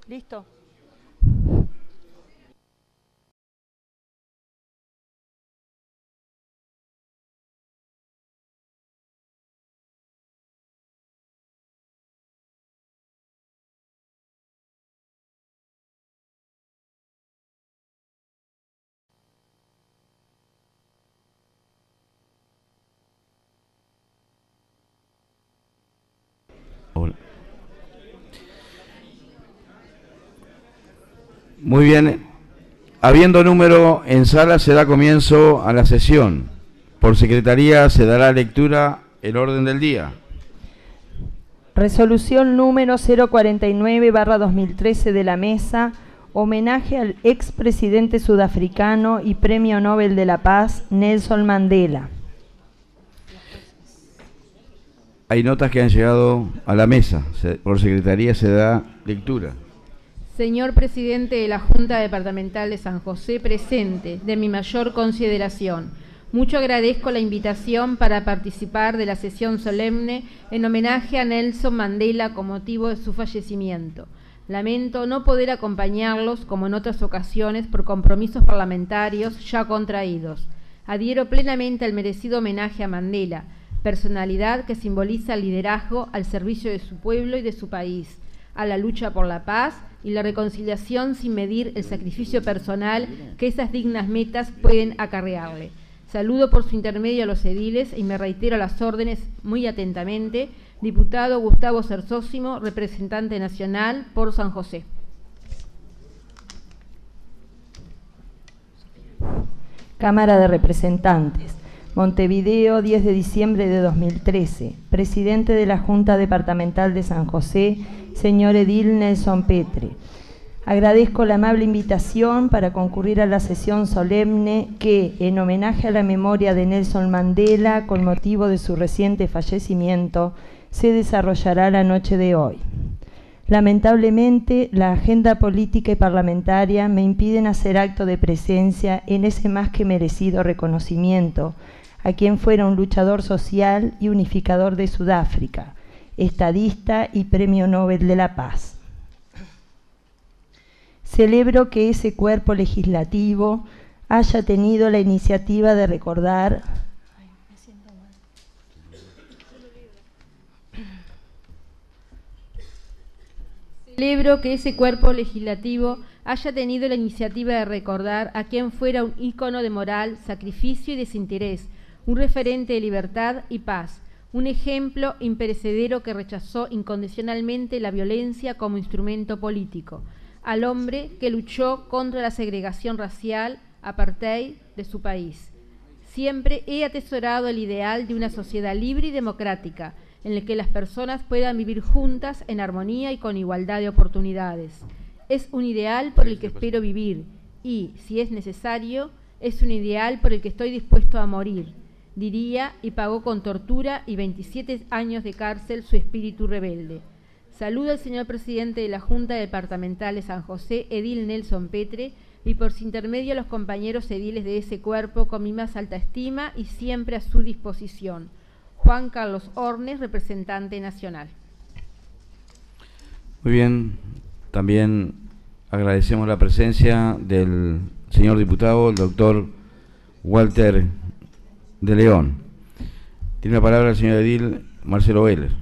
¿Listo? Hola. Muy bien. Habiendo número en sala, se da comienzo a la sesión. Por secretaría se dará lectura el orden del día. Resolución número 049/2013 de la Mesa, homenaje al expresidente sudafricano y Premio Nobel de la Paz, Nelson Mandela. Hay notas que han llegado a la mesa. Por secretaría se da lectura. Señor presidente de la Junta Departamental de San José, presente, de mi mayor consideración. Mucho agradezco la invitación para participar de la sesión solemne en homenaje a Nelson Mandela con motivo de su fallecimiento. Lamento no poder acompañarlos, como en otras ocasiones, por compromisos parlamentarios ya contraídos. Adhiero plenamente al merecido homenaje a Mandela, personalidad que simboliza el liderazgo al servicio de su pueblo y de su país, a la lucha por la paz y la reconciliación sin medir el sacrificio personal que esas dignas metas pueden acarrearle. Saludo por su intermedio a los ediles y me reitero a las órdenes muy atentamente. Diputado Gustavo Cersósimo, representante nacional por San José. Cámara de Representantes. Montevideo, 10 de diciembre de 2013. Presidente de la Junta Departamental de San José, señor edil Nelson Petre. Agradezco la amable invitación para concurrir a la sesión solemne que, en homenaje a la memoria de Nelson Mandela, con motivo de su reciente fallecimiento, se desarrollará la noche de hoy. Lamentablemente, la agenda política y parlamentaria me impiden hacer acto de presencia en ese más que merecido reconocimiento a quien fuera un luchador social y unificador de Sudáfrica, estadista y Premio Nobel de la Paz. Celebro que ese cuerpo legislativo haya tenido la iniciativa de recordar Celebro que ese cuerpo legislativo haya tenido la iniciativa de recordar a quien fuera un ícono de moral, sacrificio y desinterés, un referente de libertad y paz, un ejemplo imperecedero que rechazó incondicionalmente la violencia como instrumento político, al hombre que luchó contra la segregación racial, apartheid de su país. Siempre he atesorado el ideal de una sociedad libre y democrática, en el que las personas puedan vivir juntas en armonía y con igualdad de oportunidades. Es un ideal por el que espero vivir y, si es necesario, es un ideal por el que estoy dispuesto a morir, diría, y pagó con tortura y 27 años de cárcel su espíritu rebelde. Saludo al señor presidente de la Junta Departamental de San José, edil Nelson Petre, y por su intermedio a los compañeros ediles de ese cuerpo con mi más alta estima y siempre a su disposición. Juan Carlos Ornes, representante nacional. Muy bien, también agradecemos la presencia del señor diputado, el doctor Walter de León. Tiene la palabra el señor edil Marcelo Vélez.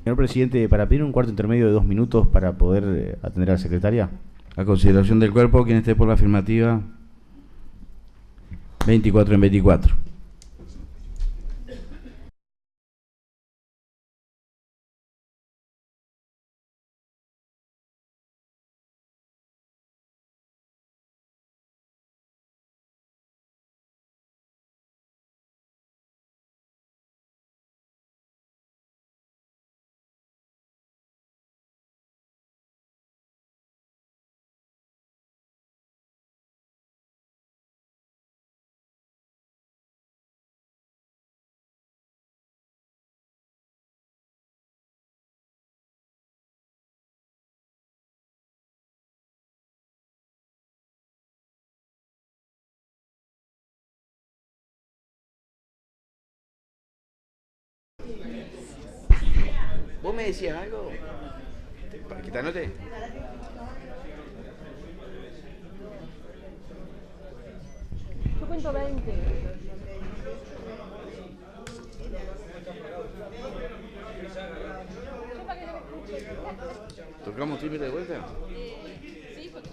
Señor presidente, para pedir un cuarto intermedio de 2 minutos para poder atender a la secretaria. A consideración del cuerpo, quien esté por la afirmativa, 24 en 24. ¿Vos me decías algo? ¿Que te anote? Yo cuento 20. ¿Tocamos timbre de vuelta? Sí, porque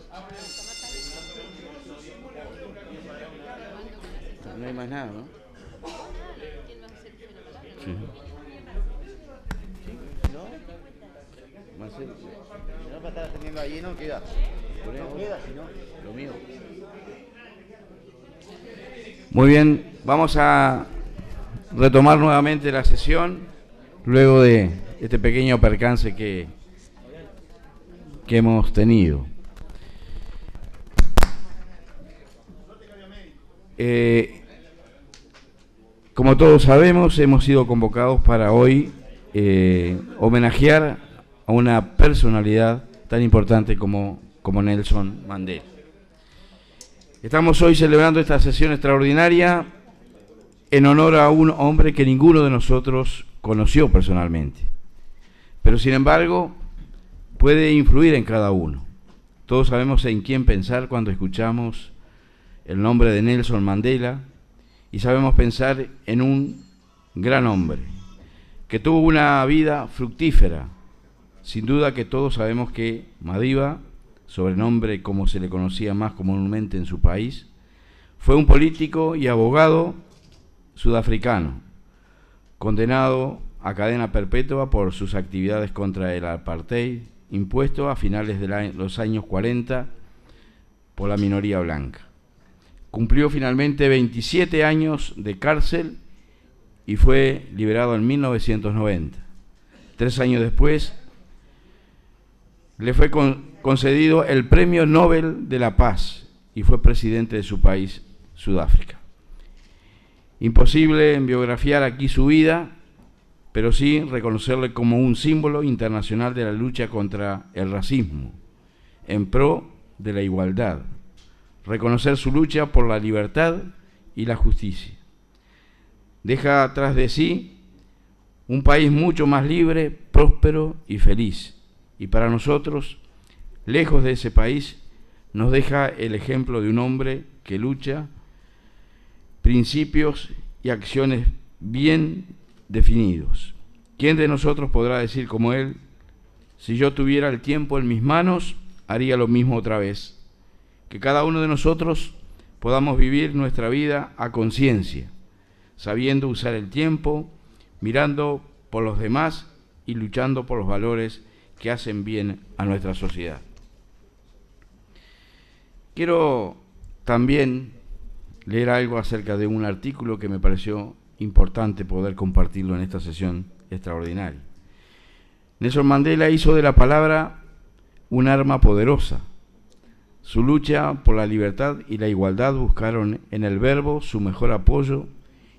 No hay más nada, ¿no? ¿quién va a hacer la palabra? Sí. ¿No? Marcelo, si no para estar atendiendo allí no queda. No queda, si no. Lo mío. Muy bien, vamos a retomar nuevamente la sesión luego de este pequeño percance que hemos tenido. Como todos sabemos, hemos sido convocados para hoy homenajear a una personalidad tan importante como Nelson Mandela. Estamos hoy celebrando esta sesión extraordinaria en honor a un hombre que ninguno de nosotros conoció personalmente, pero sin embargo puede influir en cada uno. Todos sabemos en quién pensar cuando escuchamos el nombre de Nelson Mandela y sabemos pensar en un gran hombre que tuvo una vida fructífera. Sin duda que todos sabemos que Madiba, sobrenombre como se le conocía más comúnmente en su país, fue un político y abogado sudafricano, condenado a cadena perpetua por sus actividades contra el apartheid impuesto a finales de los años 40 por la minoría blanca. Cumplió finalmente 27 años de cárcel y fue liberado en 1990. 3 años después le fue concedido el Premio Nobel de la Paz y fue presidente de su país, Sudáfrica. Imposible biografiar aquí su vida, pero sí reconocerle como un símbolo internacional de la lucha contra el racismo, en pro de la igualdad, reconocer su lucha por la libertad y la justicia. Deja atrás de sí un país mucho más libre, próspero y feliz. Y para nosotros, lejos de ese país, nos deja el ejemplo de un hombre que lucha, principios y acciones bien definidos. ¿Quién de nosotros podrá decir como él, si yo tuviera el tiempo en mis manos, haría lo mismo otra vez? Que cada uno de nosotros podamos vivir nuestra vida a conciencia, sabiendo usar el tiempo, mirando por los demás y luchando por los valores que hacen bien a nuestra sociedad. Quiero también leer algo acerca de un artículo que me pareció importante poder compartirlo en esta sesión extraordinaria. Nelson Mandela hizo de la palabra un arma poderosa. Su lucha por la libertad y la igualdad buscaron en el verbo su mejor apoyo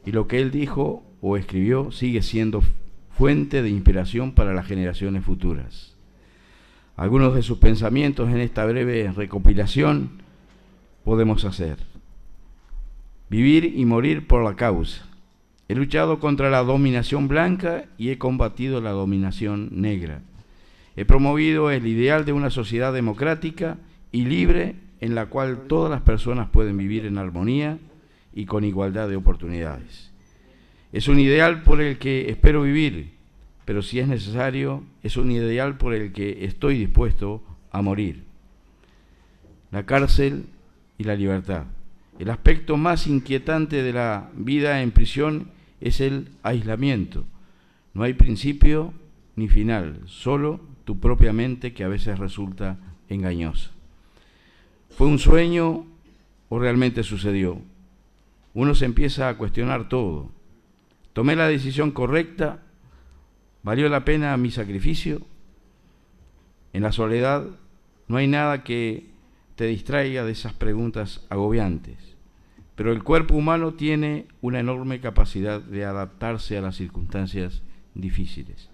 y lo que él dijo o escribió sigue siendo fuente de inspiración para las generaciones futuras. Algunos de sus pensamientos en esta breve recopilación podemos hacer. Vivir y morir por la causa. He luchado contra la dominación blanca y he combatido la dominación negra. He promovido el ideal de una sociedad democrática y libre en la cual todas las personas pueden vivir en armonía y con igualdad de oportunidades. Es un ideal por el que espero vivir, pero si es necesario, es un ideal por el que estoy dispuesto a morir. La cárcel y la libertad. El aspecto más inquietante de la vida en prisión es el aislamiento. No hay principio ni final, solo tu propia mente que a veces resulta engañosa. ¿Fue un sueño o realmente sucedió? Uno se empieza a cuestionar todo. ¿Tomé la decisión correcta? ¿Valió la pena mi sacrificio? En la soledad no hay nada que te distraiga de esas preguntas agobiantes, pero el cuerpo humano tiene una enorme capacidad de adaptarse a las circunstancias difíciles.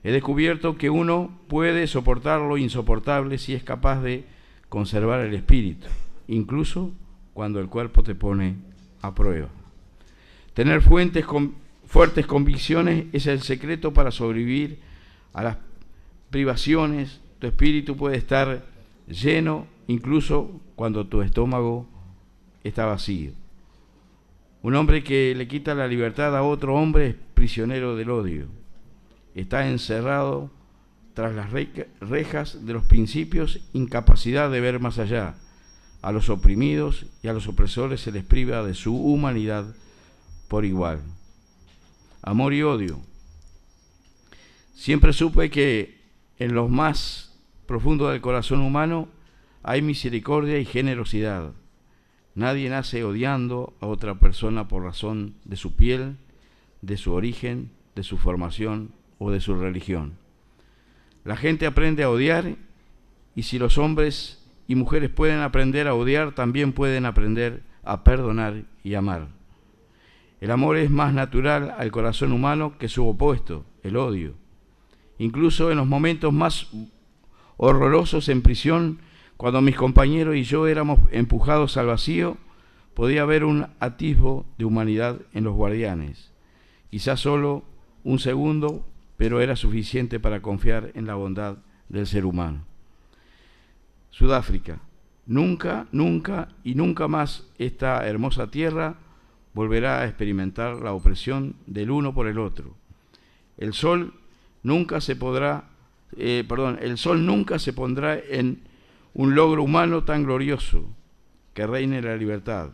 He descubierto que uno puede soportar lo insoportable si es capaz de conservar el espíritu, incluso cuando el cuerpo te pone a prueba. Tener fuertes convicciones es el secreto para sobrevivir a las privaciones tu espíritu puede estar lleno incluso cuando tu estómago está vacío. Un hombre que le quita la libertad a otro hombre es prisionero del odio. Está encerrado tras las rejas de los principios, incapacidad de ver más allá. A los oprimidos y a los opresores se les priva de su humanidad por igual. Amor y odio. Siempre supe que en lo más profundo del corazón humano hay misericordia y generosidad. Nadie nace odiando a otra persona por razón de su piel, de su origen, de su formación o de su religión. La gente aprende a odiar, y si los hombres y mujeres pueden aprender a odiar, también pueden aprender a perdonar y amar. El amor es más natural al corazón humano que su opuesto, el odio. Incluso en los momentos más horrorosos en prisión, cuando mis compañeros y yo éramos empujados al vacío, podía haber un atisbo de humanidad en los guardianes. Quizás solo un segundo, pero era suficiente para confiar en la bondad del ser humano. Sudáfrica. Nunca, nunca y nunca más esta hermosa tierra volverá a experimentar la opresión del uno por el otro. El sol nunca se pondrá en un logro humano tan glorioso, que reine la libertad.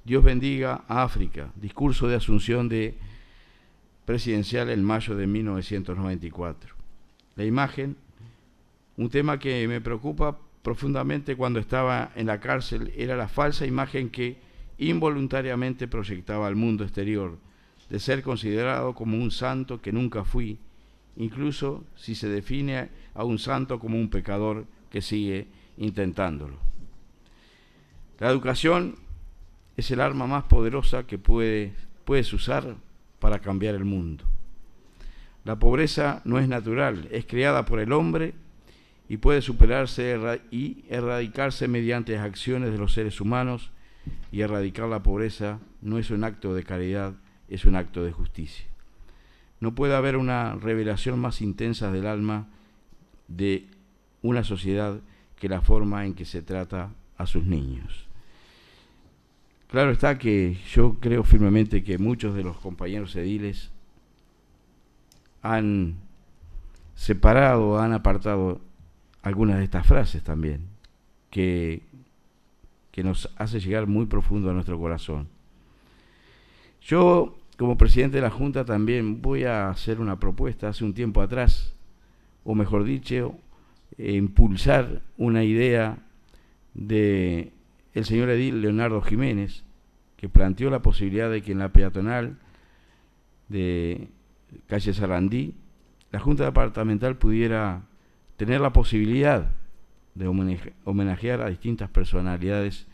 Dios bendiga a África. Discurso de Asunción presidencial en mayo de 1994. La imagen, un tema que me preocupa profundamente cuando estaba en la cárcel, era la falsa imagen que involuntariamente proyectaba al mundo exterior, de ser considerado como un santo que nunca fui, incluso si se define a un santo como un pecador que sigue intentándolo. La educación es el arma más poderosa que puedes usar para cambiar el mundo. La pobreza no es natural, es creada por el hombre y puede superarse y erradicarse mediante las acciones de los seres humanos, y erradicar la pobreza no es un acto de caridad, es un acto de justicia. No puede haber una revelación más intensa del alma de una sociedad que la forma en que se trata a sus niños. Claro está que yo creo firmemente que muchos de los compañeros ediles han separado, han apartado algunas de estas frases también, que nos hace llegar muy profundo a nuestro corazón. Yo, como presidente de la Junta, también voy a hacer una propuesta. Hace un tiempo atrás, o mejor dicho, impulsar una idea de el señor edil Leonardo Jiménez, que planteó la posibilidad de que en la peatonal de calle Sarandí, la Junta Departamental pudiera tener la posibilidad de homenajear a distintas personalidades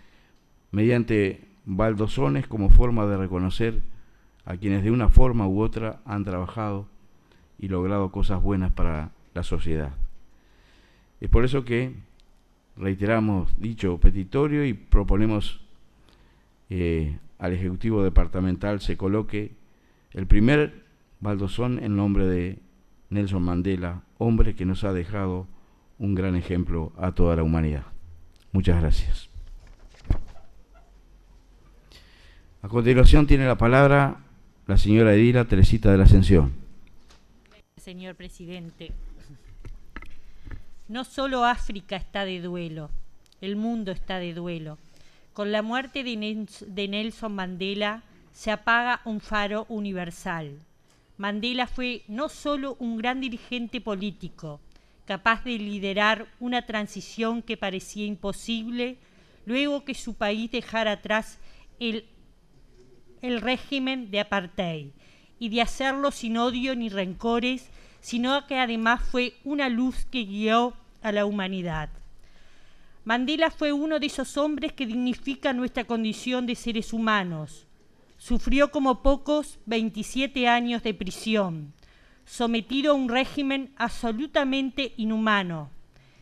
mediante baldosones, como forma de reconocer a quienes de una forma u otra han trabajado y logrado cosas buenas para la sociedad. Es por eso que reiteramos dicho petitorio y proponemos al Ejecutivo Departamental se coloque el primer baldosón en nombre de Nelson Mandela, hombre que nos ha dejado un gran ejemplo a toda la humanidad. Muchas gracias. A continuación tiene la palabra la señora edila Teresita de la Ascensión. Señor presidente, no solo África está de duelo, el mundo está de duelo. Con la muerte de Nelson Mandela se apaga un faro universal. Mandela fue no solo un gran dirigente político, capaz de liderar una transición que parecía imposible luego que su país dejara atrás el régimen de apartheid, y de hacerlo sin odio ni rencores, sino que además fue una luz que guió a la humanidad. Mandela fue uno de esos hombres que dignifican nuestra condición de seres humanos. Sufrió como pocos 27 años de prisión, sometido a un régimen absolutamente inhumano,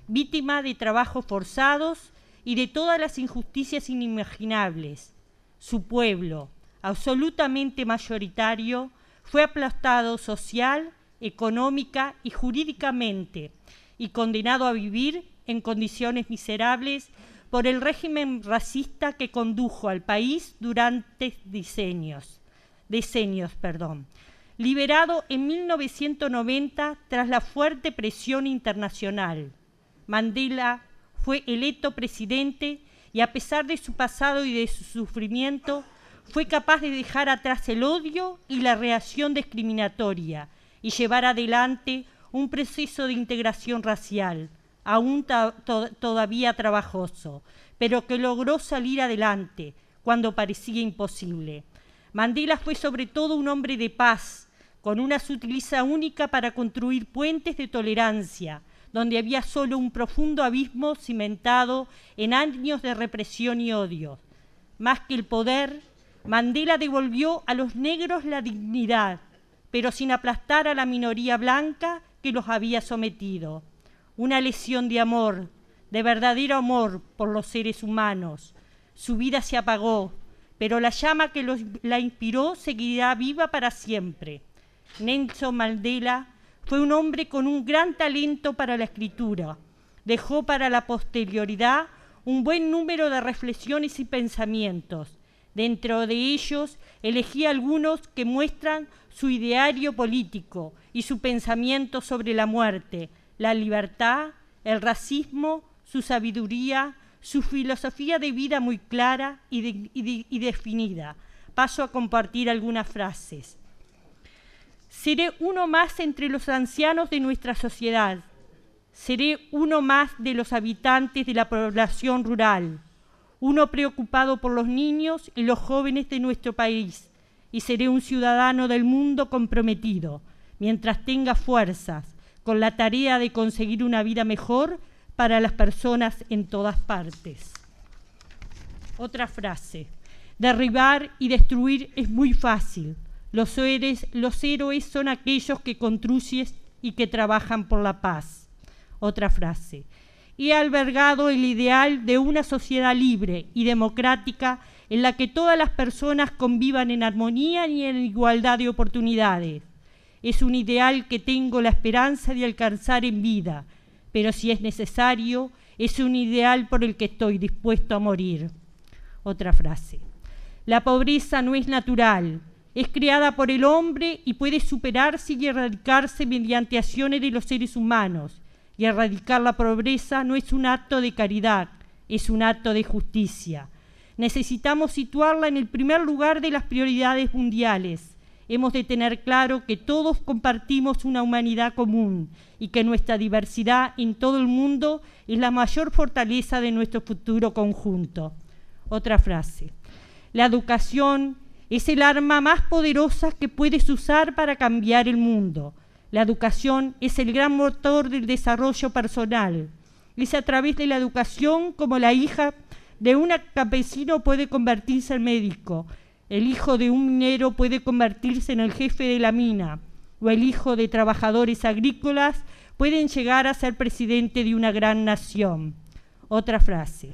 víctima de trabajos forzados y de todas las injusticias inimaginables. Su pueblo, absolutamente mayoritario, fue aplastado social, económica y jurídicamente, y condenado a vivir en condiciones miserables por el régimen racista que condujo al país durante decenios. Liberado en 1990 tras la fuerte presión internacional, Mandela fue electo presidente y, a pesar de su pasado y de su sufrimiento, fue capaz de dejar atrás el odio y la reacción discriminatoria y llevar adelante un proceso de integración racial, aún todavía trabajoso, pero que logró salir adelante cuando parecía imposible. Mandela fue sobre todo un hombre de paz, con una sutileza única para construir puentes de tolerancia, donde había solo un profundo abismo cimentado en años de represión y odio. Más que el poder, Mandela devolvió a los negros la dignidad, pero sin aplastar a la minoría blanca que los había sometido. Una lección de amor, de verdadero amor por los seres humanos. Su vida se apagó, pero la llama que la inspiró seguirá viva para siempre. Nelson Mandela fue un hombre con un gran talento para la escritura. Dejó para la posterioridad un buen número de reflexiones y pensamientos. Dentro de ellos elegí algunos que muestran su ideario político y su pensamiento sobre la muerte, la libertad, el racismo, su sabiduría, su filosofía de vida muy clara y definida. Paso a compartir algunas frases. Seré uno más entre los ancianos de nuestra sociedad. Seré uno más de los habitantes de la población rural. Uno preocupado por los niños y los jóvenes de nuestro país. Y seré un ciudadano del mundo comprometido, mientras tenga fuerzas, con la tarea de conseguir una vida mejor para las personas en todas partes. Otra frase. Derribar y destruir es muy fácil. Los héroes son aquellos que construyen y que trabajan por la paz. Otra frase. He albergado el ideal de una sociedad libre y democrática en la que todas las personas convivan en armonía y en igualdad de oportunidades. Es un ideal que tengo la esperanza de alcanzar en vida, pero si es necesario, es un ideal por el que estoy dispuesto a morir. Otra frase. La pobreza no es natural, es creada por el hombre y puede superarse y erradicarse mediante acciones de los seres humanos. Y erradicar la pobreza no es un acto de caridad, es un acto de justicia. Necesitamos situarla en el primer lugar de las prioridades mundiales. Hemos de tener claro que todos compartimos una humanidad común y que nuestra diversidad en todo el mundo es la mayor fortaleza de nuestro futuro conjunto. Otra frase. La educación es el arma más poderosa que puedes usar para cambiar el mundo. La educación es el gran motor del desarrollo personal. Es a través de la educación como la hija de un campesino puede convertirse en médico, el hijo de un minero puede convertirse en el jefe de la mina, o el hijo de trabajadores agrícolas pueden llegar a ser presidente de una gran nación. Otra frase.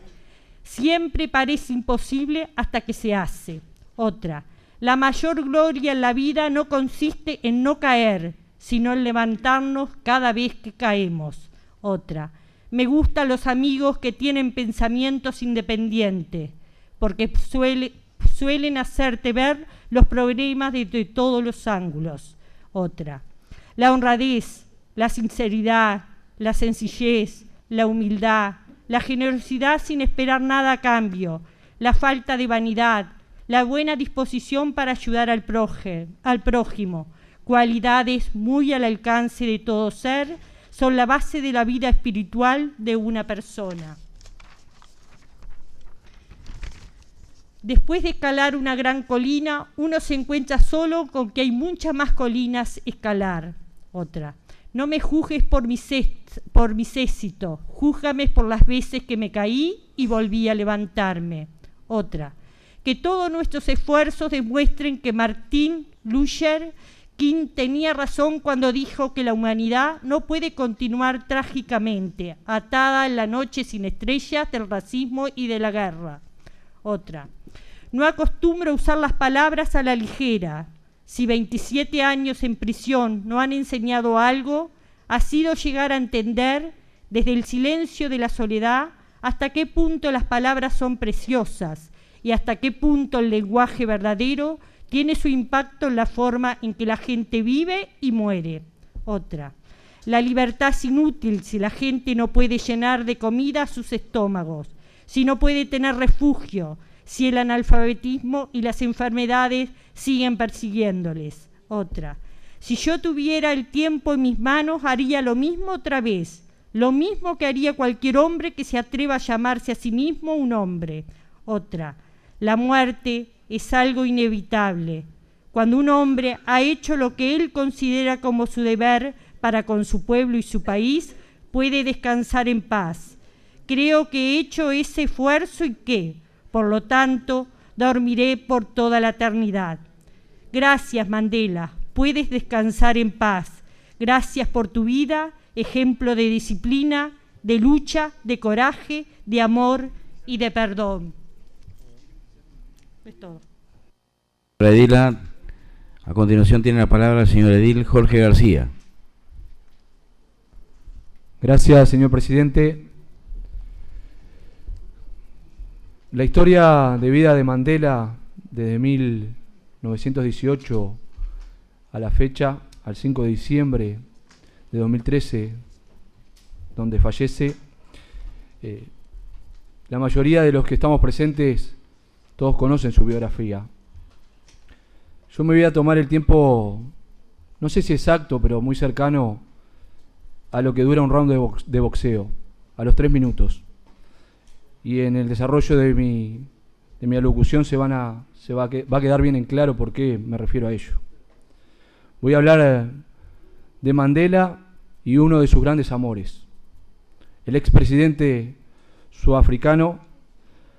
Siempre parece imposible hasta que se hace. Otra. La mayor gloria en la vida no consiste en no caer, sino en levantarnos cada vez que caemos. Otra. Me gustan los amigos que tienen pensamientos independientes, porque suelen hacerte ver los problemas desde todos los ángulos. Otra. La honradez, la sinceridad, la sencillez, la humildad, la generosidad sin esperar nada a cambio, la falta de vanidad, la buena disposición para ayudar al prójimo, cualidades muy al alcance de todo ser, son la base de la vida espiritual de una persona. Después de escalar una gran colina, uno se encuentra solo con que hay muchas más colinas a escalar. Otra. No me juzgues por mis éxitos, júzgame por las veces que me caí y volví a levantarme. Otra. Que todos nuestros esfuerzos demuestren que Martin Luther King tenía razón cuando dijo que la humanidad no puede continuar trágicamente, atada en la noche sin estrellas del racismo y de la guerra. Otra. No acostumbro a usar las palabras a la ligera. Si 27 años en prisión no han enseñado algo, ha sido llegar a entender desde el silencio de la soledad, hasta qué punto las palabras son preciosas y hasta qué punto el lenguaje verdadero tiene su impacto en la forma en que la gente vive y muere. Otra. La libertad es inútil si la gente no puede llenar de comida sus estómagos, si no puede tener refugio, si el analfabetismo y las enfermedades siguen persiguiéndoles. Otra. Si yo tuviera el tiempo en mis manos, haría lo mismo otra vez, lo mismo que haría cualquier hombre que se atreva a llamarse a sí mismo un hombre. Otra. La muerte es algo inevitable. Cuando un hombre ha hecho lo que él considera como su deber para con su pueblo y su país, puede descansar en paz. Creo que he hecho ese esfuerzo y que, por lo tanto, dormiré por toda la eternidad. Gracias, Mandela, puedes descansar en paz. Gracias por tu vida, ejemplo de disciplina, de lucha, de coraje, de amor y de perdón. Es todo. Edila, a continuación tiene la palabra el señor edil Jorge García. Gracias, señor presidente. La historia de vida de Mandela desde 1918 a la fecha, al 5 de diciembre de 2013, donde fallece, la mayoría de los que estamos presentes, todos conocen su biografía. Yo me voy a tomar el tiempo, no sé si exacto, pero muy cercano a lo que dura un round de boxeo, a los 3 minutos. Y en el desarrollo de mi alocución va a quedar bien en claro por qué me refiero a ello. Voy a hablar de Mandela y uno de sus grandes amores. El expresidente sudafricano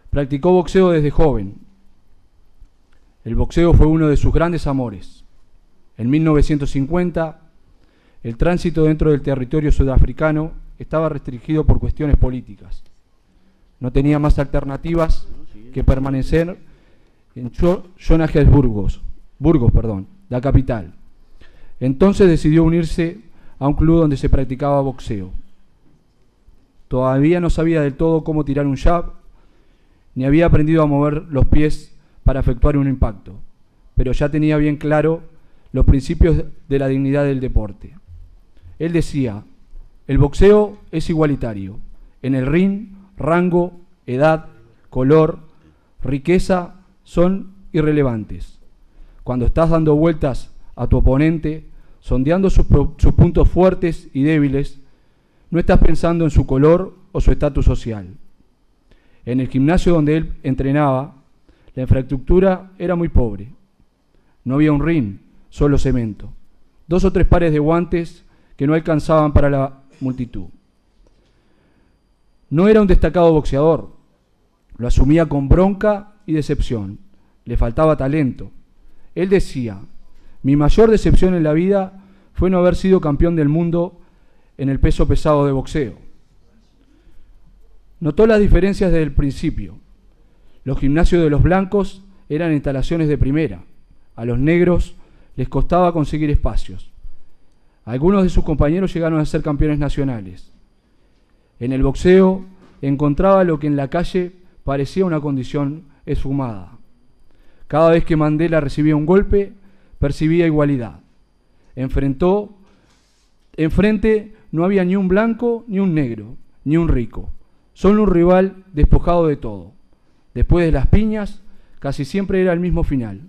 practicó boxeo desde joven. El boxeo fue uno de sus grandes amores. En 1950, el tránsito dentro del territorio sudafricano estaba restringido por cuestiones políticas. No tenía más alternativas que permanecer en Johannesburgo, la capital. Entonces decidió unirse a un club donde se practicaba boxeo. Todavía no sabía del todo cómo tirar un jab, ni había aprendido a mover los pies para efectuar un impacto, pero ya tenía bien claro los principios de la dignidad del deporte. Él decía, el boxeo es igualitario. En el ring, rango, edad, color, riqueza son irrelevantes. Cuando estás dando vueltas a tu oponente, sondeando sus puntos fuertes y débiles, no estás pensando en su color o su estatus social. En el gimnasio donde él entrenaba, la infraestructura era muy pobre. No había un ring, solo cemento. 2 o 3 pares de guantes que no alcanzaban para la multitud. No era un destacado boxeador. Lo asumía con bronca y decepción. Le faltaba talento. Él decía, mi mayor decepción en la vida fue no haber sido campeón del mundo en el peso pesado de boxeo. Notó las diferencias desde el principio. Los gimnasios de los blancos eran instalaciones de primera. A los negros les costaba conseguir espacios. Algunos de sus compañeros llegaron a ser campeones nacionales. En el boxeo encontraba lo que en la calle parecía una condición esfumada. Cada vez que Mandela recibía un golpe, percibía igualdad. Enfrente no había ni un blanco, ni un negro, ni un rico. Solo un rival despojado de todo. Después de las piñas, casi siempre era el mismo final.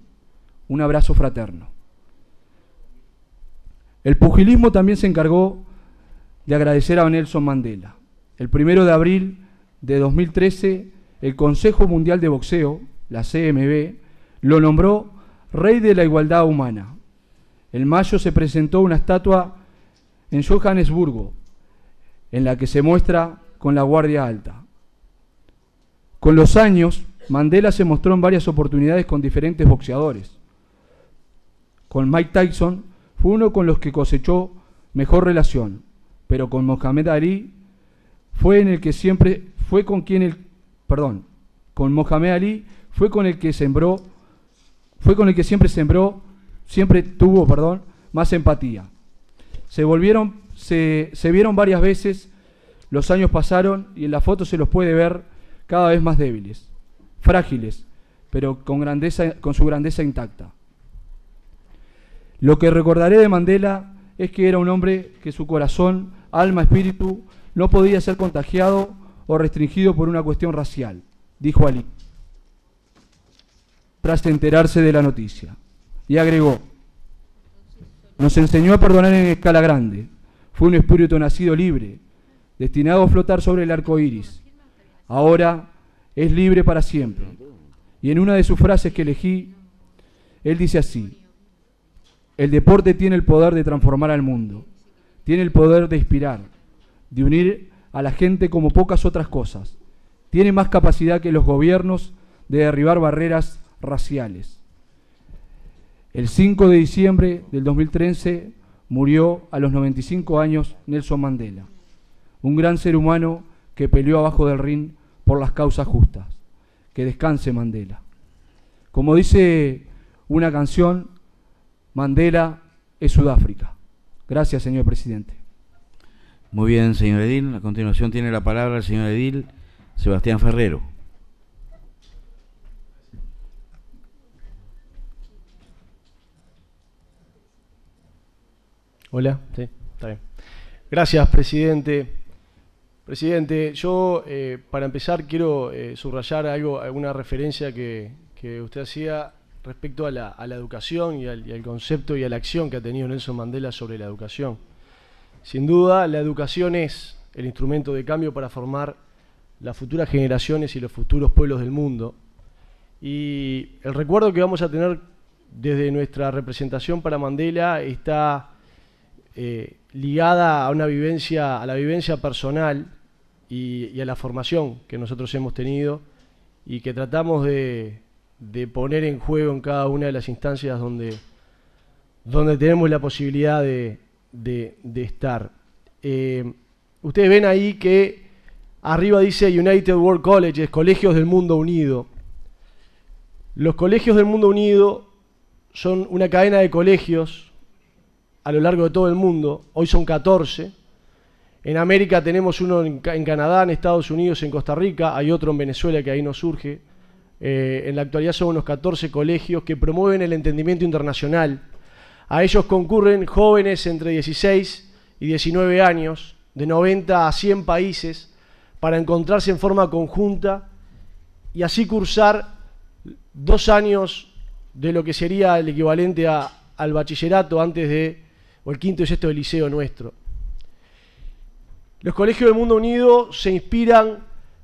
Un abrazo fraterno. El pugilismo también se encargó de agradecer a Nelson Mandela. El 1 de abril de 2013, el Consejo Mundial de Boxeo, la CMB, lo nombró Rey de la Igualdad Humana. En mayo se presentó una estatua en Johannesburgo, en la que se muestra con la guardia alta. Con los años, Mandela se mostró en varias oportunidades con diferentes boxeadores. Con Mike Tyson fue uno con los que cosechó mejor relación, pero con Mohamed Ali con el que siempre tuvo más empatía. Se vieron varias veces Los años pasaron y en la foto se los puede ver cada vez más débiles, frágiles, pero con su grandeza intacta. Lo que recordaré de Mandela es que era un hombre que su corazón, alma, espíritu no podía ser contagiado o restringido por una cuestión racial, dijo Ali, tras enterarse de la noticia. Y agregó: nos enseñó a perdonar en escala grande. Fue un espíritu nacido libre, destinado a flotar sobre el arco iris. Ahora es libre para siempre. Y en una de sus frases que elegí, él dice así: el deporte tiene el poder de transformar al mundo, tiene el poder de inspirar, de unir a la gente como pocas otras cosas. Tiene más capacidad que los gobiernos de derribar barreras raciales. El 5 de diciembre del 2013 murió a los 95 años Nelson Mandela, un gran ser humano que peleó abajo del ring por las causas justas. Que descanse Mandela. Como dice una canción, Mandela es Sudáfrica. Gracias, señor presidente. Muy bien, señor edil. A continuación tiene la palabra el señor edil Sebastián Ferrero. Hola, sí, está bien. Gracias, presidente. Presidente, yo para empezar quiero subrayar alguna referencia que usted hacía respecto a la educación y al concepto y a la acción que ha tenido Nelson Mandela sobre la educación. Sin duda, la educación es el instrumento de cambio para formar las futuras generaciones y los futuros pueblos del mundo. Y el recuerdo que vamos a tener desde nuestra representación para Mandela está ligada a una vivencia, a la vivencia personal y a la formación que nosotros hemos tenido y que tratamos de poner en juego en cada una de las instancias donde tenemos la posibilidad de estar. Ustedes ven ahí que arriba dice United World Colleges, Colegios del Mundo Unido. Los Colegios del Mundo Unido son una cadena de colegios a lo largo de todo el mundo. Hoy son 14. En América tenemos uno en Canadá, en Estados Unidos, en Costa Rica. Hay otro en Venezuela que ahí nos surge. En la actualidad son unos 14 colegios que promueven el entendimiento internacional. A ellos concurren jóvenes entre 16 y 19 años, de 90 a 100 países, para encontrarse en forma conjunta y así cursar 2 años de lo que sería el equivalente al bachillerato o el quinto y sexto del liceo nuestro. Los colegios del Mundo Unido se inspiran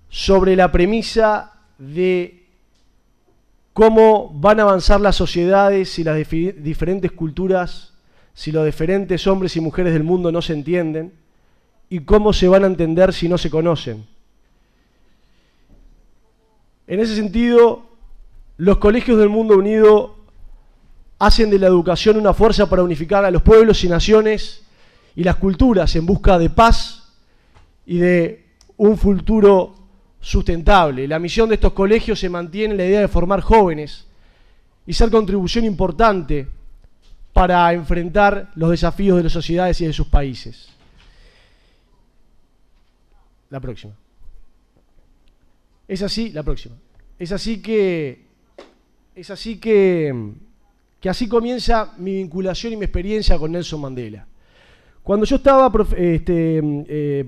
sobre la premisa de cómo van a avanzar las sociedades si las diferentes culturas, si los diferentes hombres y mujeres del mundo no se entienden, y cómo se van a entender si no se conocen. En ese sentido, los colegios del Mundo Unido hacen de la educación una fuerza para unificar a los pueblos y naciones y las culturas en busca de paz y de un futuro sustentable. La misión de estos colegios se mantiene en la idea de formar jóvenes y ser contribución importante para enfrentar los desafíos de las sociedades y de sus países. La próxima. Es así, la próxima. Es así que así comienza mi vinculación y mi experiencia con Nelson Mandela. Cuando yo estaba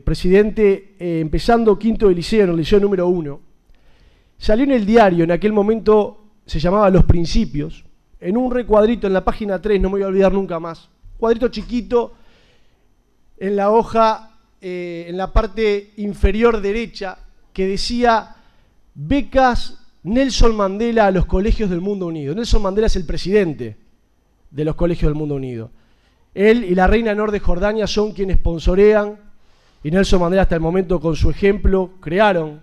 presidente, empezando quinto de liceo, en el liceo número 1, salió en el diario, en aquel momento se llamaba Los Principios, en un recuadrito en la página 3, no me voy a olvidar nunca más, cuadrito chiquito, en la hoja, en la parte inferior derecha, que decía: becas Nelson Mandela a los colegios del Mundo Unido. Nelson Mandela es el presidente de los colegios del Mundo Unido. Él y la reina Nor de Jordania son quienes sponsorean, y Nelson Mandela hasta el momento, con su ejemplo, crearon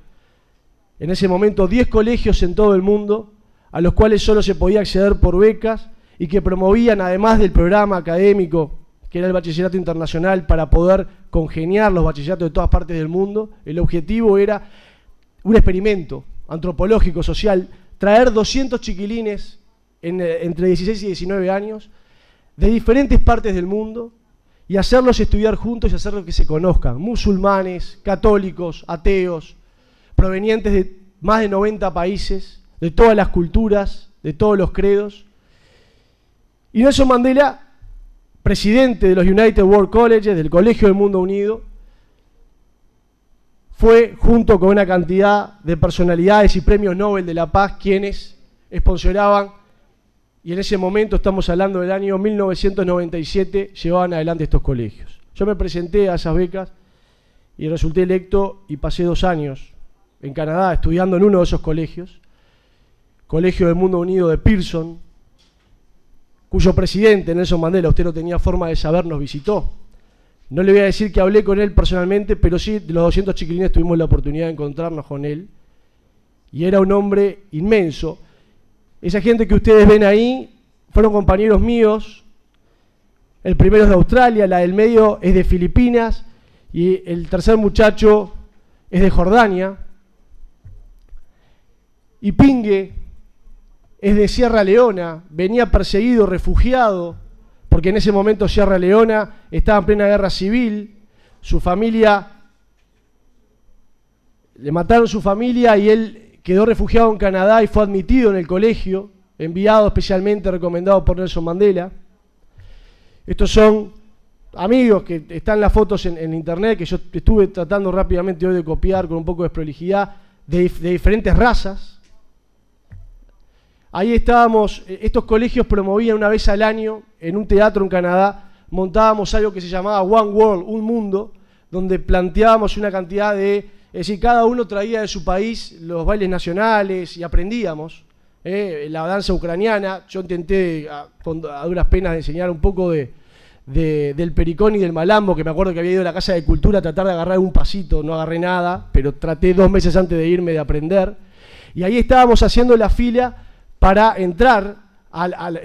en ese momento 10 colegios en todo el mundo, a los cuales solo se podía acceder por becas y que promovían, además del programa académico que era el bachillerato internacional, para poder congeniar los bachilleratos de todas partes del mundo. El objetivo era un experimento antropológico, social, traer 200 chiquilines entre 16 y 19 años de diferentes partes del mundo y hacerlos estudiar juntos y hacerlos que se conozcan, musulmanes, católicos, ateos, provenientes de más de 90 países, de todas las culturas, de todos los credos. Y Nelson Mandela, presidente de los United World Colleges, del Colegio del Mundo Unido, fue, junto con una cantidad de personalidades y premios Nobel de la Paz, quienes sponsoraban, y en ese momento, estamos hablando del año 1997, llevaban adelante estos colegios. Yo me presenté a esas becas y resulté electo y pasé 2 años en Canadá estudiando en uno de esos colegios, Colegio del Mundo Unido de Pearson, cuyo presidente, Nelson Mandela, usted no tenía forma de saber, nos visitó. No le voy a decir que hablé con él personalmente, pero sí, de los 200 chiquilines tuvimos la oportunidad de encontrarnos con él. Y era un hombre inmenso. Esa gente que ustedes ven ahí fueron compañeros míos. El primero es de Australia, la del medio es de Filipinas y el tercer muchacho es de Jordania. Y Pingue es de Sierra Leona, venía perseguido, refugiado, porque en ese momento Sierra Leona estaba en plena guerra civil, su familia, le mataron su familia y él quedó refugiado en Canadá y fue admitido en el colegio, enviado especialmente, recomendado por Nelson Mandela. Estos son amigos que están las fotos en internet, que yo estuve tratando rápidamente hoy de copiar con un poco de desprolijidad, de diferentes razas. Ahí estábamos, estos colegios promovían una vez al año, en un teatro en Canadá, montábamos algo que se llamaba One World, un mundo, donde planteábamos una cantidad de, es decir, cada uno traía de su país los bailes nacionales y aprendíamos. La danza ucraniana, yo intenté a duras penas enseñar un poco del pericón y del malambo, que me acuerdo que había ido a la Casa de Cultura a tratar de agarrar un pasito, no agarré nada, pero traté 2 meses antes de irme de aprender. Y ahí estábamos haciendo la fila para entrar al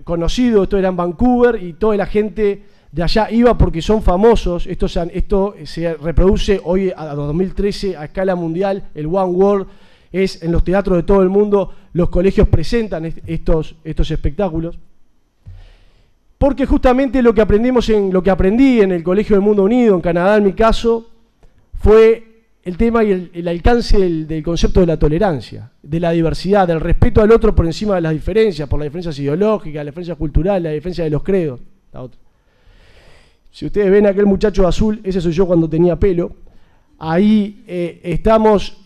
conocido, esto era en Vancouver, y toda la gente de allá iba porque son famosos. Esto se reproduce hoy a 2013 a escala mundial, el One World es en los teatros de todo el mundo, los colegios presentan estos espectáculos. Porque justamente lo que aprendí en el Colegio del Mundo Unido, en Canadá en mi caso, fue el tema y el alcance del concepto de la tolerancia, de la diversidad, del respeto al otro por encima de las diferencias, por las diferencias ideológicas, las diferencias culturales, la diferencia de los credos. La otra. Si ustedes ven a aquel muchacho azul, ese soy yo cuando tenía pelo. Ahí estamos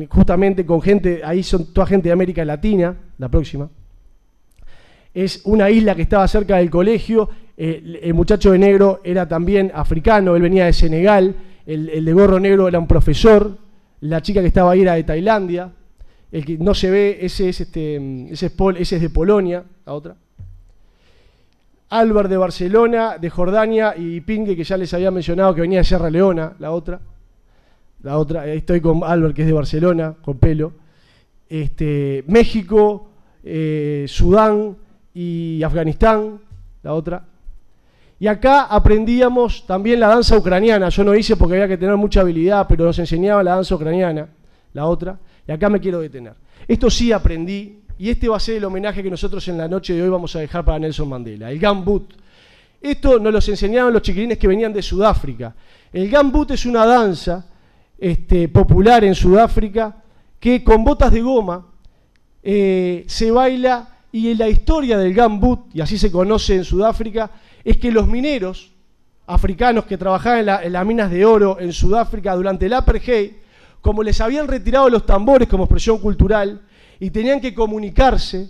justamente con gente, ahí son toda gente de América Latina, la próxima. Es una isla que estaba cerca del colegio, el muchacho de negro era también africano, él venía de Senegal. El de gorro negro era un profesor, la chica que estaba ahí era de Tailandia, el que no se ve, ese es de Polonia, la otra. Albert de Barcelona, de Jordania, y Pingue, que ya les había mencionado, que venía de Sierra Leona, la otra, ahí estoy con Albert, que es de Barcelona, con pelo. México, Sudán y Afganistán, la otra. Y acá aprendíamos también la danza ucraniana. Yo no hice porque había que tener mucha habilidad, pero nos enseñaba la danza ucraniana, la otra. Y acá me quiero detener. Esto sí aprendí, y este va a ser el homenaje que nosotros en la noche de hoy vamos a dejar para Nelson Mandela, el gambut. Esto nos lo enseñaron los chiquilines que venían de Sudáfrica. El gambut es una danza popular en Sudáfrica que con botas de goma se baila, y en la historia del gambut, y así se conoce en Sudáfrica, es que los mineros africanos que trabajaban en las minas de oro en Sudáfrica durante el apartheid, como les habían retirado los tambores como expresión cultural y tenían que comunicarse,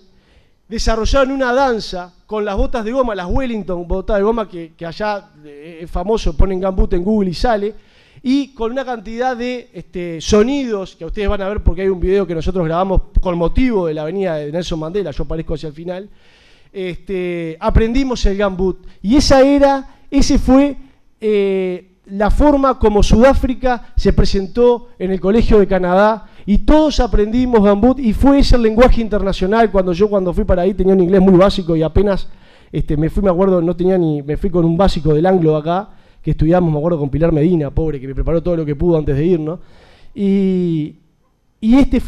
desarrollaron una danza con las botas de goma, las Wellington, botas de goma que allá es famoso, ponen gambut en Google y sale, y con una cantidad de sonidos que ustedes van a ver porque hay un video que nosotros grabamos con motivo de la avenida de Nelson Mandela, yo aparezco hacia el final. Aprendimos el gambut y ese fue la forma como Sudáfrica se presentó en el Colegio de Canadá y todos aprendimos gambut y fue ese el lenguaje internacional. Cuando fui para ahí tenía un inglés muy básico y apenas me fui, me acuerdo, me fui con un básico del anglo acá que estudiamos, me acuerdo, con Pilar Medina, pobre, que me preparó todo lo que pudo antes de irnos. Y estos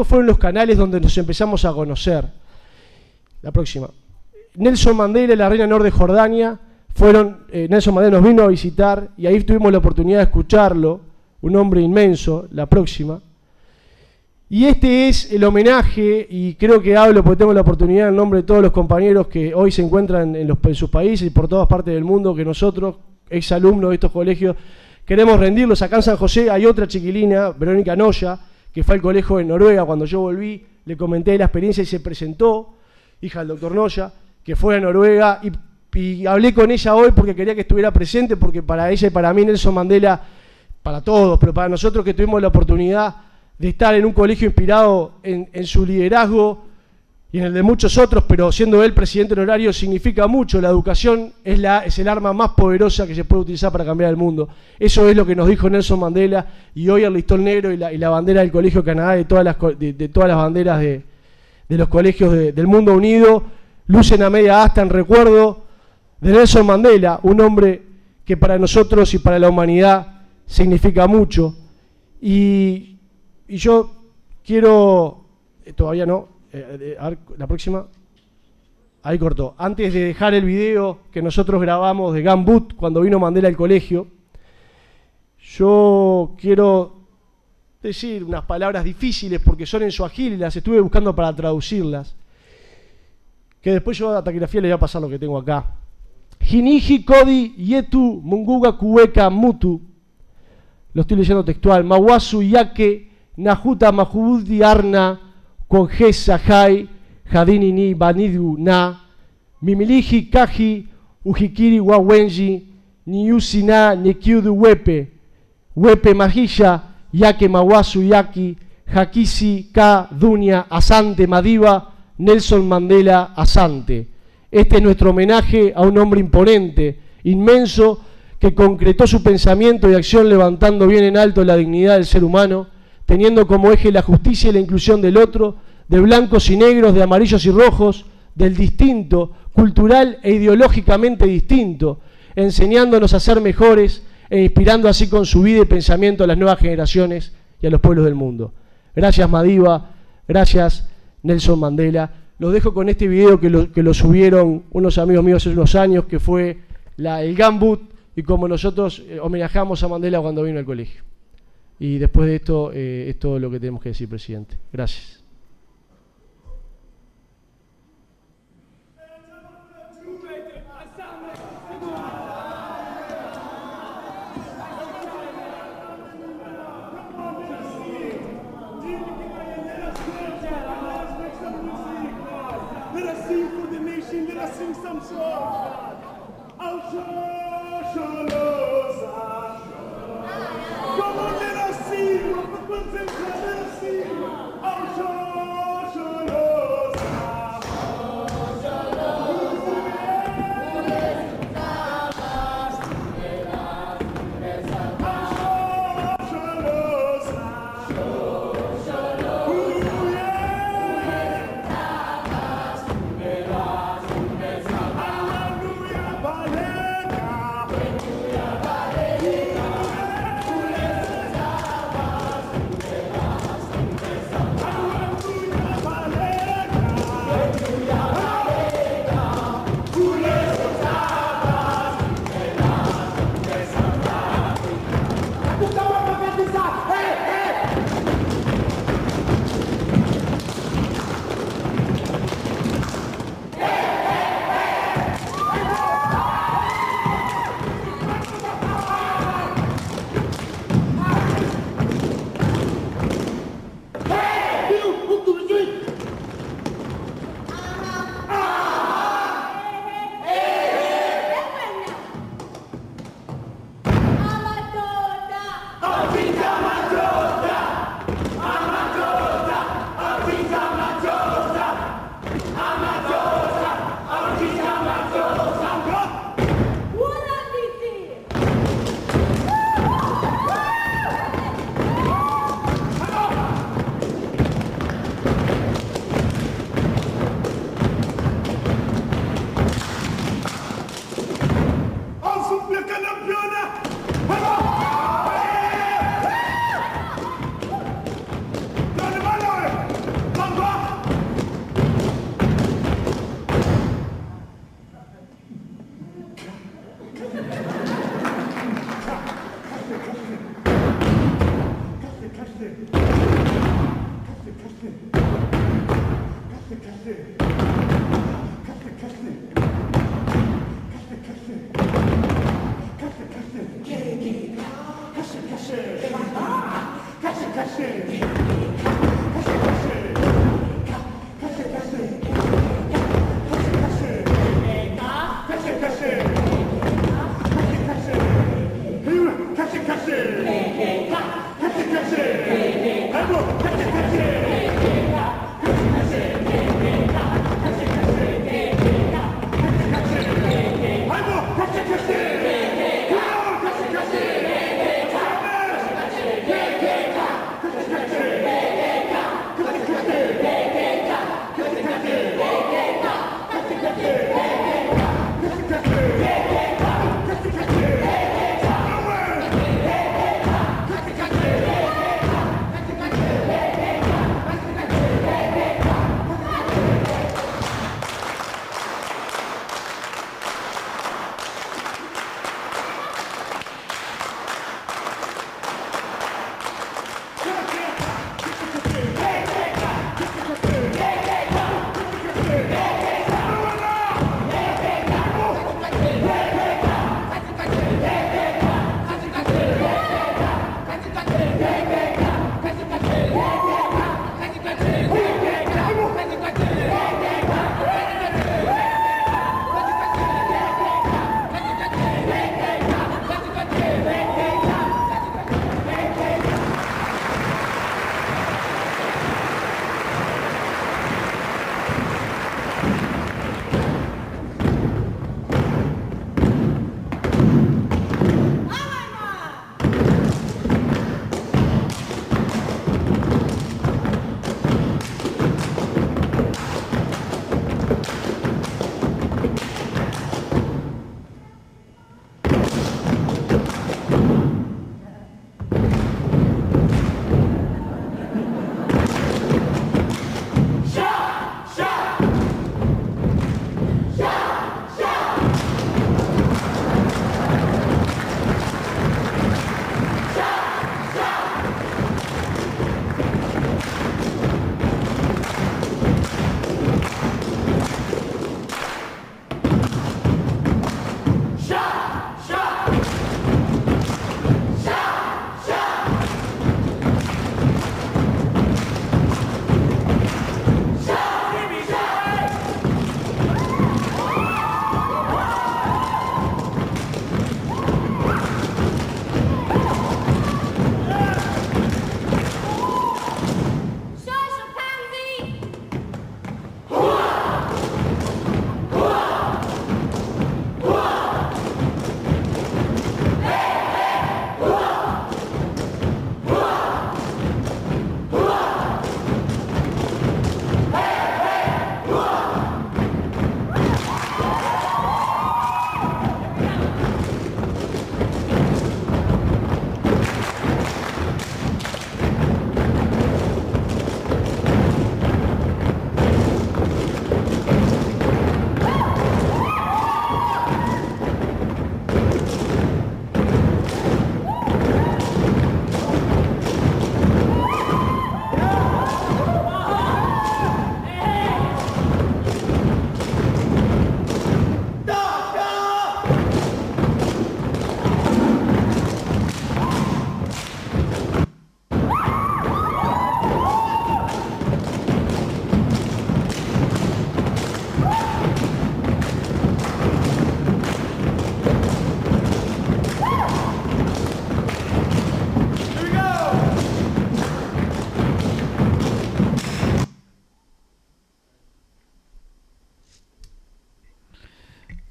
fueron los canales donde nos empezamos a conocer. La próxima. Nelson Mandela y la reina Nor de Jordania Nelson Mandela nos vino a visitar y ahí tuvimos la oportunidad de escucharlo, un hombre inmenso, la próxima. Y este es el homenaje, y creo que hablo porque tengo la oportunidad en nombre de todos los compañeros que hoy se encuentran en sus países y por todas partes del mundo, que nosotros, exalumnos de estos colegios, queremos rendirlos. Acá en San José hay otra chiquilina, Verónica Noya, que fue al colegio en Noruega. Cuando yo volví, le comenté la experiencia y se presentó, hija del doctor Noya, que fue a Noruega, y hablé con ella hoy porque quería que estuviera presente, porque para ella y para mí Nelson Mandela, para todos, pero para nosotros que tuvimos la oportunidad de estar en un colegio inspirado en su liderazgo y en el de muchos otros, pero siendo él presidente honorario, significa mucho. La educación es el arma más poderosa que se puede utilizar para cambiar el mundo. Eso es lo que nos dijo Nelson Mandela, y hoy el listón negro y la bandera del Colegio Canadá, de todas las banderas de los colegios del mundo unido, lucen a media asta en recuerdo de Nelson Mandela, un hombre que para nosotros y para la humanidad significa mucho. Y yo quiero, todavía no, la próxima, ahí cortó. Antes de dejar el video que nosotros grabamos de Gambut cuando vino Mandela al colegio, yo quiero decir unas palabras difíciles porque son en suajili y las estuve buscando para traducirlas, que después yo a la taquigrafía le voy a pasar lo que tengo acá. Hiniji Kodi Yetu Munguga Kueka Mutu, lo estoy leyendo textual, Mawasu Yake Nahuta Mahubudi Arna Kongesa Hai Hadini ni Banidu Na Mimiliji Kaji Ujikiri Wawenji Niusi na Nekiudu Wepe Wepe Mahilla Yake Mawasu Yaki Hakisi Ka Dunia Asante Madiba Nelson Mandela Asante. Este es nuestro homenaje a un hombre imponente, inmenso, que concretó su pensamiento y acción levantando bien en alto la dignidad del ser humano, teniendo como eje la justicia y la inclusión del otro, de blancos y negros, de amarillos y rojos, del distinto, cultural e ideológicamente distinto, enseñándonos a ser mejores e inspirando así con su vida y pensamiento a las nuevas generaciones y a los pueblos del mundo. Gracias Madiba, gracias Nelson Mandela. Los dejo con este video que lo subieron unos amigos míos hace unos años, que fue el Gambut, y como nosotros homenajamos a Mandela cuando vino al colegio. Y después de esto, es todo lo que tenemos que decir, presidente. Gracias.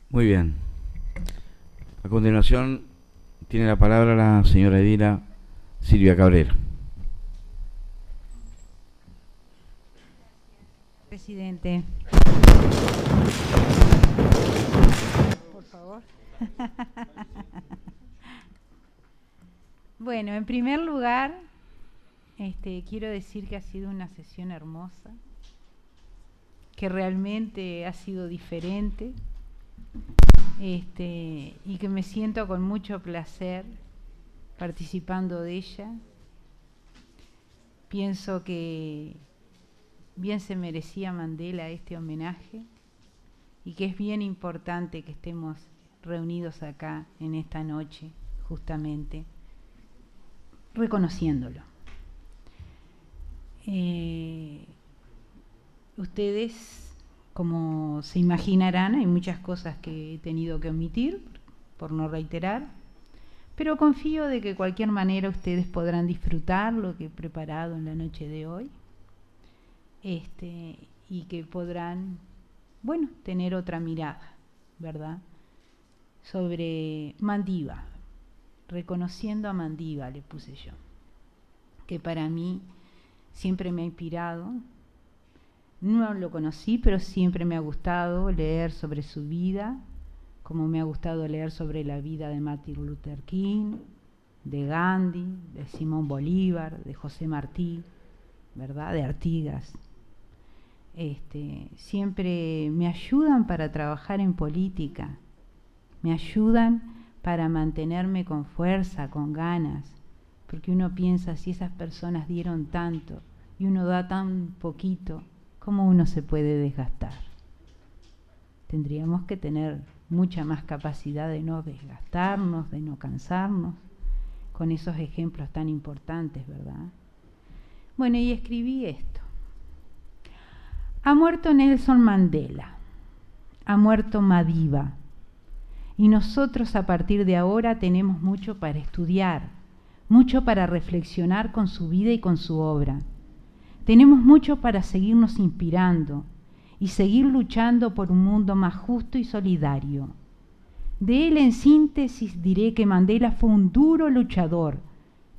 Muy bien. A continuación tiene la palabra la señora edila Silvia Cabrera. Presidente. Por favor. Bueno, en primer lugar, quiero decir que ha sido una sesión hermosa, que realmente ha sido diferente, y que me siento con mucho placer participando de ella. Pienso que bien se merecía Mandela este homenaje y que es bien importante que estemos reunidos acá en esta noche, justamente, reconociéndolo. Ustedes, como se imaginarán, hay muchas cosas que he tenido que omitir, por no reiterar, pero confío de que de cualquier manera ustedes podrán disfrutar lo que he preparado en la noche de hoy, y que podrán, bueno, tener otra mirada, ¿verdad?, sobre Mandiva, reconociendo a Mandiva, le puse yo, que para mí siempre me ha inspirado. No lo conocí, pero siempre me ha gustado leer sobre su vida, como me ha gustado leer sobre la vida de Martin Luther King, de Gandhi, de Simón Bolívar, de José Martí, ¿verdad?, de Artigas. Siempre me ayudan para trabajar en política, me ayudan para mantenerme con fuerza, con ganas, porque uno piensa, si esas personas dieron tanto y uno da tan poquito, ¿cómo uno se puede desgastar? Tendríamos que tener mucha más capacidad de no desgastarnos, de no cansarnos, con esos ejemplos tan importantes, ¿verdad? Bueno, y escribí esto. Ha muerto Nelson Mandela, ha muerto Madiba, y nosotros a partir de ahora tenemos mucho para estudiar, mucho para reflexionar con su vida y con su obra. Tenemos mucho para seguirnos inspirando y seguir luchando por un mundo más justo y solidario. De él, en síntesis, diré que Mandela fue un duro luchador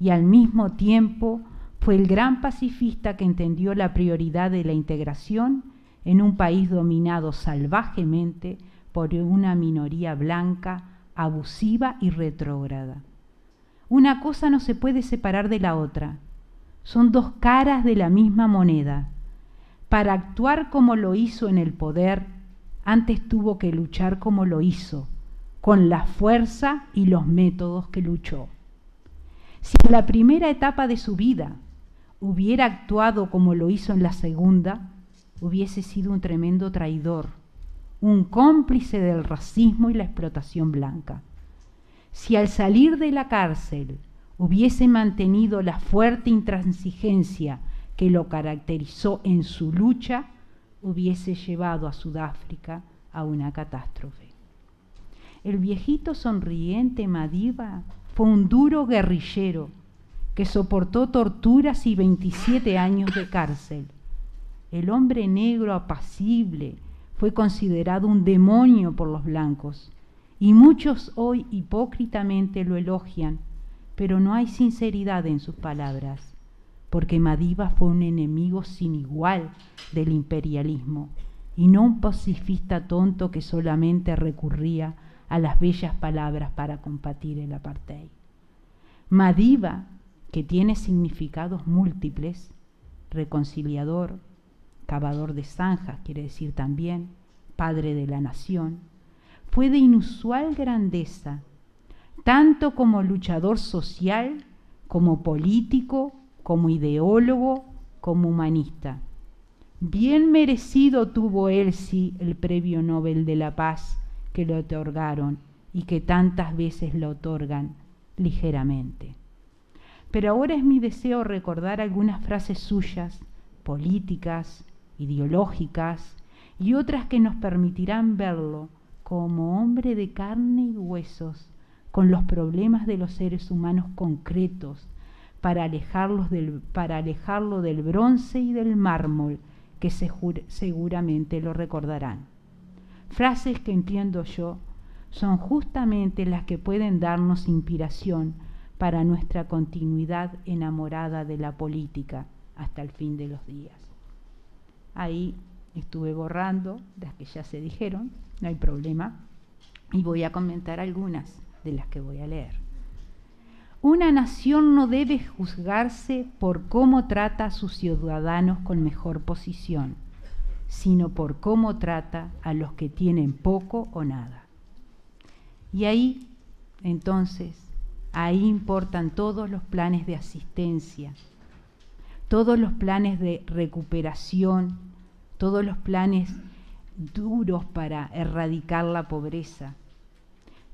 y al mismo tiempo fue el gran pacifista que entendió la prioridad de la integración en un país dominado salvajemente por una minoría blanca, abusiva y retrógrada. Una cosa no se puede separar de la otra. Son dos caras de la misma moneda. Para actuar como lo hizo en el poder, antes tuvo que luchar como lo hizo, con la fuerza y los métodos que luchó. Si en la primera etapa de su vida hubiera actuado como lo hizo en la segunda, hubiese sido un tremendo traidor, un cómplice del racismo y la explotación blanca. Si al salir de la cárcel hubiese mantenido la fuerte intransigencia que lo caracterizó en su lucha, hubiese llevado a Sudáfrica a una catástrofe. El viejito sonriente Madiba fue un duro guerrillero que soportó torturas y 27 años de cárcel. El hombre negro apacible fue considerado un demonio por los blancos, y muchos hoy hipócritamente lo elogian, pero no hay sinceridad en sus palabras, porque Madiba fue un enemigo sin igual del imperialismo, y no un pacifista tonto que solamente recurría a las bellas palabras para combatir el apartheid. Madiba, que tiene significados múltiples, reconciliador, cavador de zanjas, quiere decir también, padre de la nación, fue de inusual grandeza, tanto como luchador social, como político, como ideólogo, como humanista. Bien merecido tuvo él, sí, el Premio Nobel de la Paz que le otorgaron y que tantas veces lo otorgan ligeramente. Pero ahora es mi deseo recordar algunas frases suyas, políticas, ideológicas, y otras que nos permitirán verlo como hombre de carne y huesos, con los problemas de los seres humanos concretos, para alejarlo del bronce y del mármol, que seguramente lo recordarán. Frases que, entiendo yo, son justamente las que pueden darnos inspiración para nuestra continuidad enamorada de la política hasta el fin de los días. Ahí estuve borrando las que ya se dijeron, no hay problema, y voy a comentar algunas de las que voy a leer. Una nación no debe juzgarse por cómo trata a sus ciudadanos con mejor posición, sino por cómo trata a los que tienen poco o nada. Y ahí, entonces, ahí importan todos los planes de asistencia, todos los planes de recuperación, todos los planes duros para erradicar la pobreza.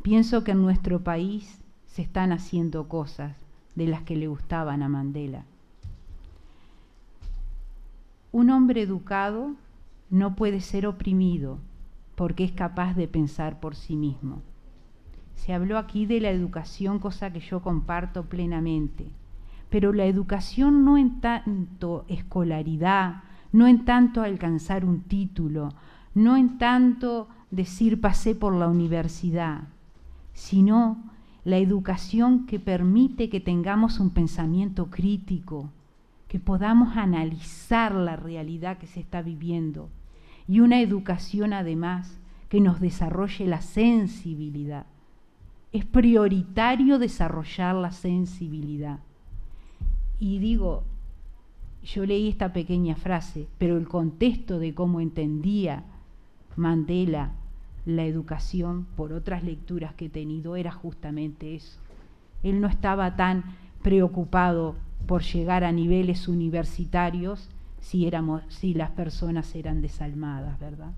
Pienso que en nuestro país se están haciendo cosas de las que le gustaban a Mandela. Un hombre educado no puede ser oprimido porque es capaz de pensar por sí mismo. Se habló aquí de la educación, cosa que yo comparto plenamente, pero la educación no en tanto escolaridad, no en tanto alcanzar un título, no en tanto decir pasé por la universidad, sino la educación que permite que tengamos un pensamiento crítico, que podamos analizar la realidad que se está viviendo, y una educación además que nos desarrolle la sensibilidad. Es prioritario desarrollar la sensibilidad. Y digo, yo leí esta pequeña frase, pero el contexto de cómo entendía Mandela la educación, por otras lecturas que he tenido, era justamente eso. Él no estaba tan preocupado por llegar a niveles universitarios si las personas eran desalmadas, ¿verdad?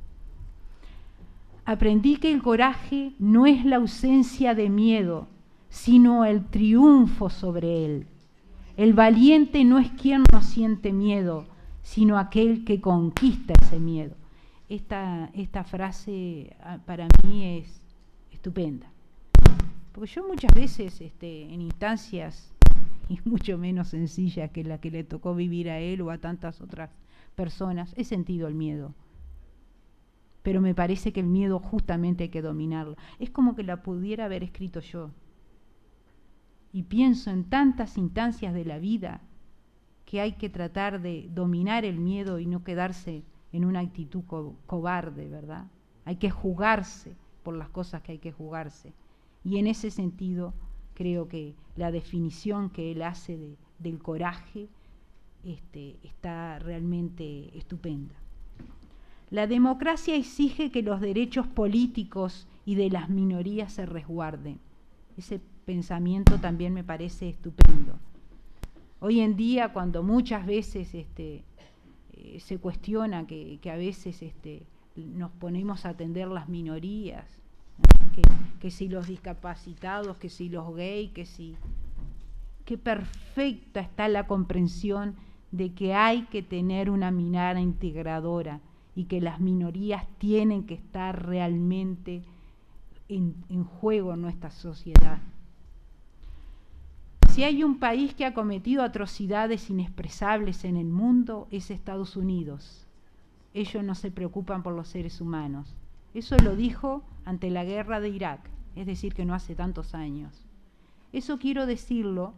Aprendí que el coraje no es la ausencia de miedo, sino el triunfo sobre él. El valiente no es quien no siente miedo, sino aquel que conquista ese miedo. Esta frase para mí es estupenda. Porque yo muchas veces en instancias, y mucho menos sencillas que la que le tocó vivir a él o a tantas otras personas, he sentido el miedo. Pero me parece que el miedo justamente hay que dominarlo. Es como que la pudiera haber escrito yo. Y pienso en tantas instancias de la vida que hay que tratar de dominar el miedo y no quedarse en una actitud cobarde, ¿verdad? Hay que jugarse por las cosas que hay que jugarse. Y en ese sentido creo que la definición que él hace del coraje está realmente estupenda. La democracia exige que los derechos políticos y de las minorías se resguarden. Ese pensamiento también me parece estupendo. Hoy en día, cuando muchas veces se cuestiona que a veces nos ponemos a atender las minorías, ¿no? que si los discapacitados, que si los gays, qué perfecta está la comprensión de que hay que tener una mirada integradora y que las minorías tienen que estar realmente en juego en nuestra sociedad. Si hay un país que ha cometido atrocidades inexpresables en el mundo, es Estados Unidos. Ellos no se preocupan por los seres humanos. Eso lo dijo ante la guerra de Irak, es decir, que no hace tantos años. Eso quiero decirlo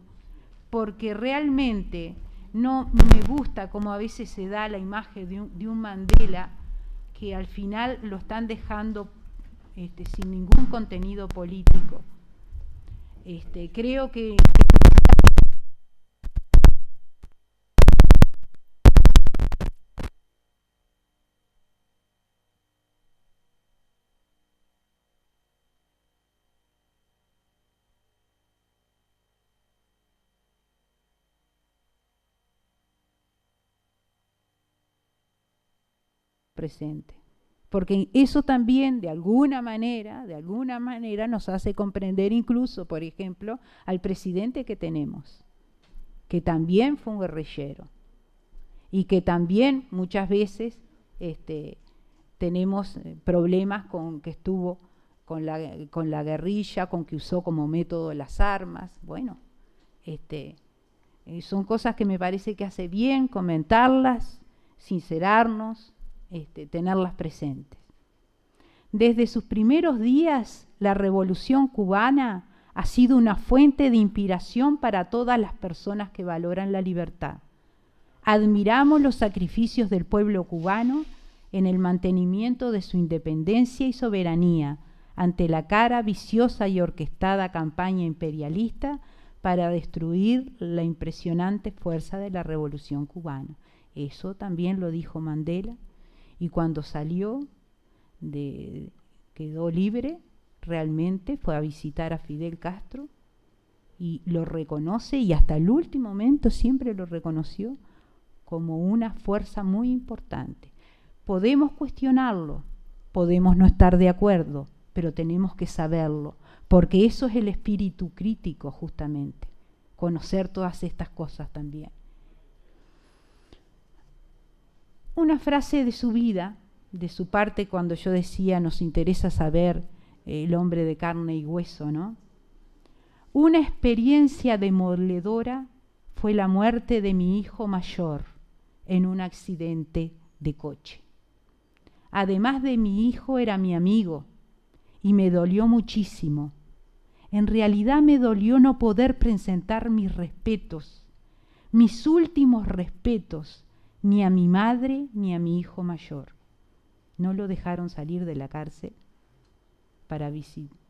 porque realmente no me gusta como a veces se da la imagen de un Mandela que al final lo están dejando sin ningún contenido político. Creo que presente, porque eso también de alguna manera nos hace comprender incluso, por ejemplo, al presidente que tenemos, que también fue un guerrillero y que también muchas veces tenemos problemas con que estuvo con la guerrilla, con que usó como método las armas. Bueno, son cosas que me parece que hace bien comentarlas, sincerarnos, tenerlas presentes. Desde sus primeros días, la Revolución Cubana ha sido una fuente de inspiración para todas las personas que valoran la libertad. Admiramos los sacrificios del pueblo cubano en el mantenimiento de su independencia y soberanía ante la cara viciosa y orquestada campaña imperialista para destruir la impresionante fuerza de la Revolución Cubana. Eso también lo dijo Mandela. Y cuando salió, quedó libre, realmente fue a visitar a Fidel Castro y lo reconoce y hasta el último momento siempre lo reconoció como una fuerza muy importante. Podemos cuestionarlo, podemos no estar de acuerdo, pero tenemos que saberlo, porque eso es el espíritu crítico justamente, conocer todas estas cosas también. Una frase de su vida, de su parte, cuando yo decía nos interesa saber el hombre de carne y hueso, ¿no? Una experiencia demoledora fue la muerte de mi hijo mayor en un accidente de coche. Además de mi hijo, era mi amigo y me dolió muchísimo. En realidad me dolió no poder presentar mis respetos, mis últimos respetos, ni a mi madre ni a mi hijo mayor. No lo dejaron salir de la cárcel para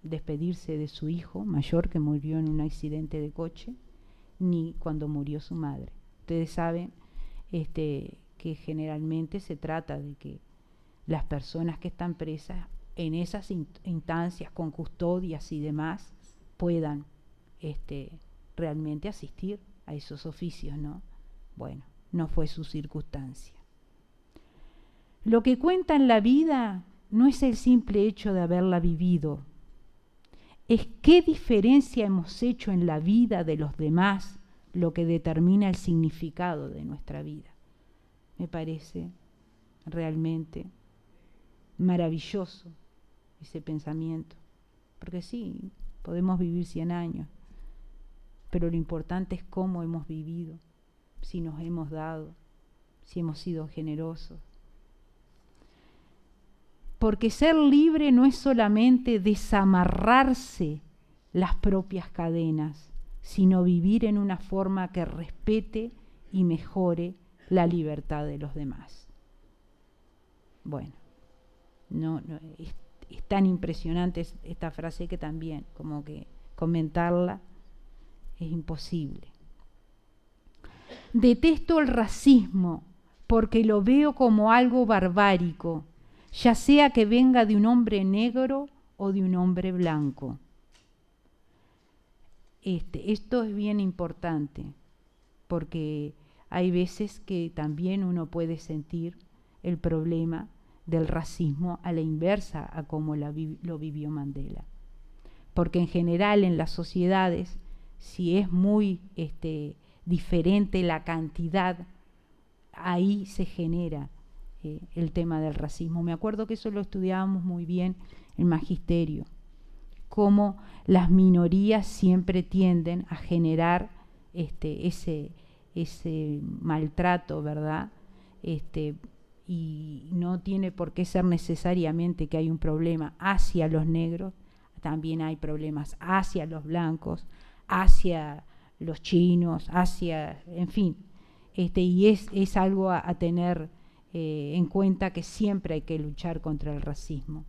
despedirse de su hijo mayor que murió en un accidente de coche, ni cuando murió su madre. Ustedes saben que generalmente se trata de que las personas que están presas en esas instancias con custodias y demás puedan realmente asistir a esos oficios, ¿no? Bueno, no fue su circunstancia. Lo que cuenta en la vida no es el simple hecho de haberla vivido, es qué diferencia hemos hecho en la vida de los demás lo que determina el significado de nuestra vida. Me parece realmente maravilloso ese pensamiento, porque sí, podemos vivir 100 años, pero lo importante es cómo hemos vivido, si nos hemos dado, si hemos sido generosos. Porque ser libre no es solamente desamarrarse las propias cadenas, sino vivir en una forma que respete y mejore la libertad de los demás. Bueno, es tan impresionante esta frase que también, como que comentarla es imposible. Detesto el racismo porque lo veo como algo barbárico, ya sea que venga de un hombre negro o de un hombre blanco. Esto es bien importante, porque hay veces que también uno puede sentir el problema del racismo a la inversa a como lo vivió Mandela. Porque en general en las sociedades, si es muy diferente la cantidad, ahí se genera el tema del racismo. Me acuerdo que eso lo estudiábamos muy bien en magisterio, cómo las minorías siempre tienden a generar ese maltrato, ¿verdad? Y no tiene por qué ser necesariamente que hay un problema hacia los negros, también hay problemas hacia los blancos, hacia los chinos, hacia, en fin, y es algo a tener en cuenta, que siempre hay que luchar contra el racismo.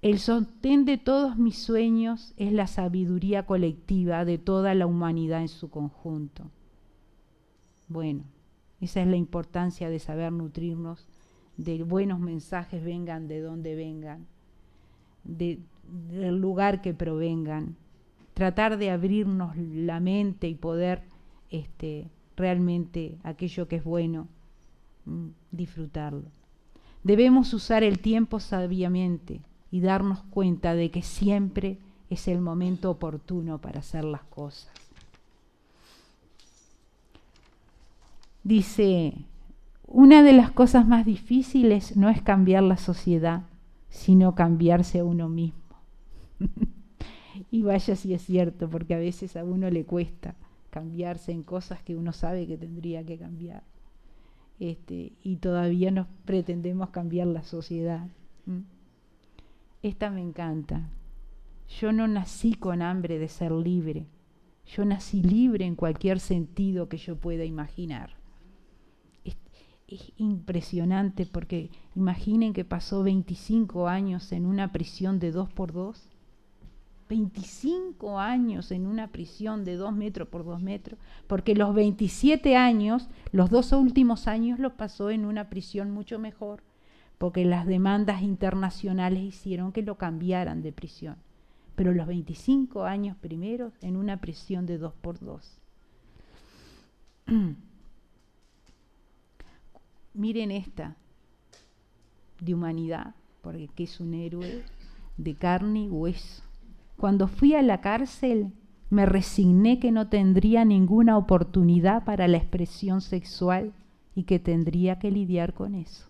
El sostén de todos mis sueños es la sabiduría colectiva de toda la humanidad en su conjunto. Bueno, esa es la importancia de saber nutrirnos de buenos mensajes, vengan de donde vengan, del lugar que provengan, tratar de abrirnos la mente y poder realmente aquello que es bueno, disfrutarlo. Debemos usar el tiempo sabiamente y darnos cuenta de que siempre es el momento oportuno para hacer las cosas. Dice, una de las cosas más difíciles no es cambiar la sociedad, sino cambiarse a uno mismo. Y vaya si es cierto, porque a veces a uno le cuesta cambiarse en cosas que uno sabe que tendría que cambiar. Y todavía nos pretendemos cambiar la sociedad. Esta me encanta. Yo no nací con hambre de ser libre. Yo nací libre en cualquier sentido que yo pueda imaginar. Es impresionante, porque imaginen que pasó 25 años en una prisión de 2x2. 25 años en una prisión de 2 metros por 2 metros, porque los 27 años, los 2 últimos años los pasó en una prisión mucho mejor, porque las demandas internacionales hicieron que lo cambiaran de prisión. Pero los 25 años primeros en una prisión de 2x2. miren esta, de humanidad, porque es un héroe de carne y hueso. Cuando fui a la cárcel, me resigné que no tendría ninguna oportunidad para la expresión sexual y que tendría que lidiar con eso.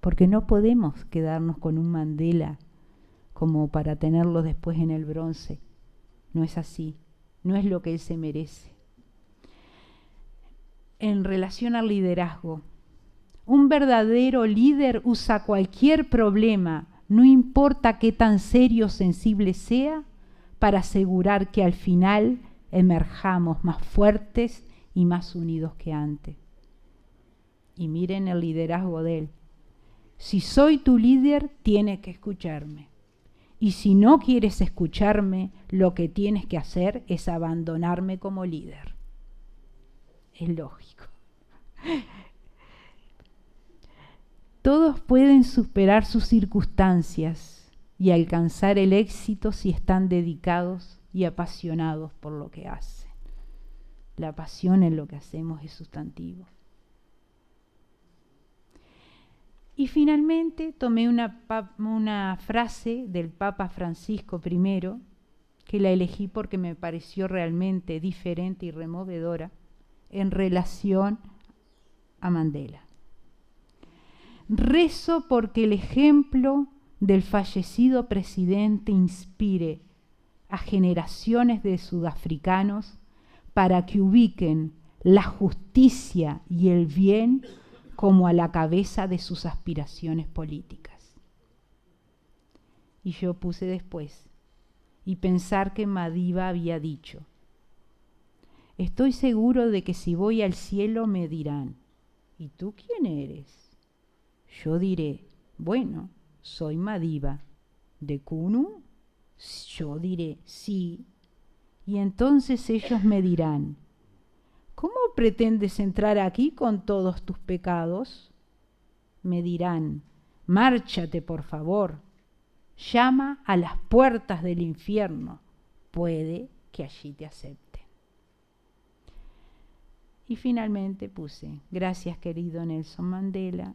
Porque no podemos quedarnos con un Mandela como para tenerlo después en el bronce. No es así, no es lo que él se merece. En relación al liderazgo, un verdadero líder usa cualquier problema, no importa qué tan serio o sensible sea, para asegurar que al final emerjamos más fuertes y más unidos que antes. Y miren el liderazgo de él. Si soy tu líder, tienes que escucharme. Y si no quieres escucharme, lo que tienes que hacer es abandonarme como líder. Es lógico. Todos pueden superar sus circunstancias y alcanzar el éxito si están dedicados y apasionados por lo que hacen. La pasión en lo que hacemos es sustantivo. Y finalmente tomé una frase del Papa Francisco I, que la elegí porque me pareció realmente diferente y removedora en relación a Mandela. Rezo porque el ejemplo del fallecido presidente inspire a generaciones de sudafricanos para que ubiquen la justicia y el bien como a la cabeza de sus aspiraciones políticas. Y yo puse después, y pensar que Madiba había dicho, estoy seguro de que si voy al cielo me dirán, ¿y tú quién eres? Yo diré, bueno, soy Madiba. ¿De Kunu? Yo diré, sí. Y entonces ellos me dirán, ¿cómo pretendes entrar aquí con todos tus pecados? Me dirán, márchate por favor, llama a las puertas del infierno, puede que allí te acepten. Y finalmente puse, gracias querido Nelson Mandela,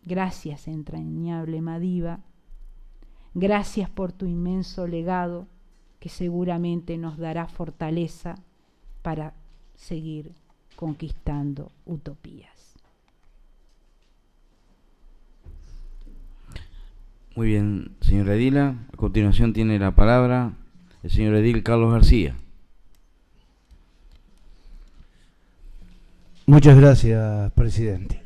gracias entrañable Madiba, gracias por tu inmenso legado que seguramente nos dará fortaleza para seguir conquistando utopías. Muy bien, señora Edila. A continuación tiene la palabra el señor edil Carlos García. Muchas gracias, presidente.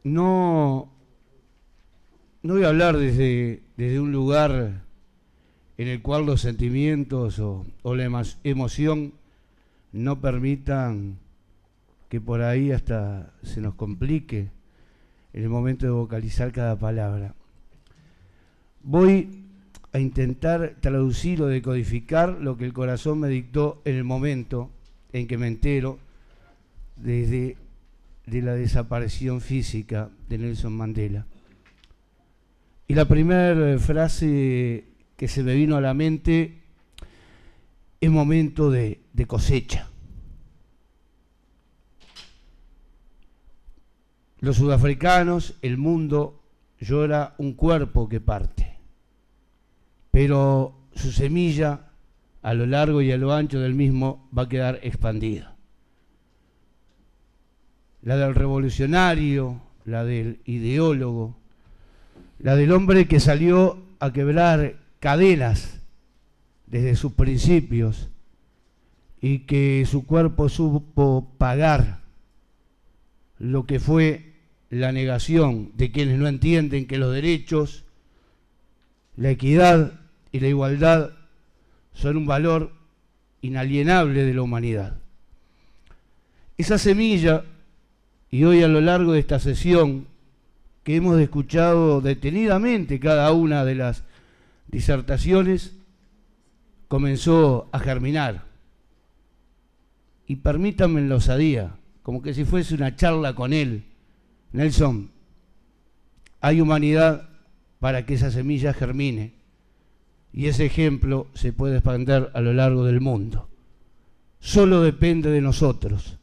No voy a hablar desde un lugar en el cual los sentimientos o la emoción no permitan que por ahí hasta se nos complique en el momento de vocalizar cada palabra. Voy a intentar traducir o decodificar lo que el corazón me dictó en el momento en que me entero de la desaparición física de Nelson Mandela. Y la primera frase que se me vino a la mente es momento de cosecha. Los sudafricanos, el mundo, llora un cuerpo que parte, pero su semilla a lo largo y a lo ancho del mismo va a quedar expandida. La del revolucionario, la del ideólogo, la del hombre que salió a quebrar cadenas desde sus principios y que su cuerpo supo pagar lo que fue la negación de quienes no entienden que los derechos, la equidad y la igualdad son un valor inalienable de la humanidad. Esa semilla, y hoy a lo largo de esta sesión que hemos escuchado detenidamente cada una de las disertaciones, comenzó a germinar. Y permítanme en la osadía, como que si fuese una charla con él, Nelson, hay humanidad para que esa semilla germine y ese ejemplo se puede expandir a lo largo del mundo. Solo depende de nosotros.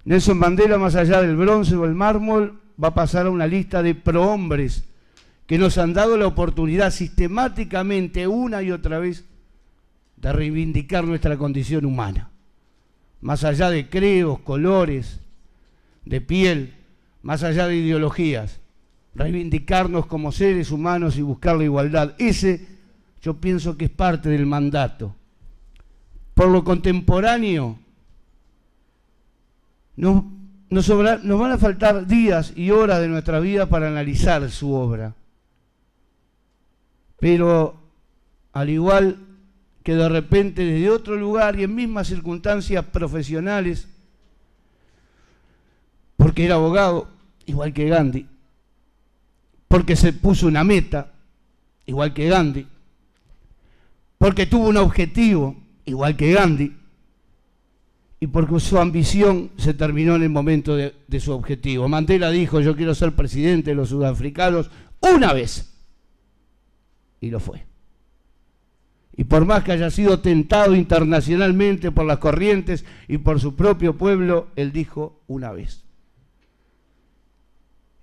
Nelson Mandela, más allá del bronce o el mármol, va a pasar a una lista de prohombres que nos han dado la oportunidad sistemáticamente, una y otra vez, de reivindicar nuestra condición humana. Más allá de credos, colores, de piel, más allá de ideologías, reivindicarnos como seres humanos y buscar la igualdad. Ese, yo pienso que es parte del mandato. Por lo contemporáneo, nos van a faltar días y horas de nuestra vida para analizar su obra. Pero, al igual que de repente desde otro lugar y en mismas circunstancias profesionales, porque era abogado, igual que Gandhi, porque se puso una meta, igual que Gandhi, porque tuvo un objetivo, igual que Gandhi, y porque su ambición se terminó en el momento de su objetivo. Mandela dijo: yo quiero ser presidente de los sudafricanos una vez, y lo fue. Y por más que haya sido tentado internacionalmente por las corrientes y por su propio pueblo, él dijo una vez.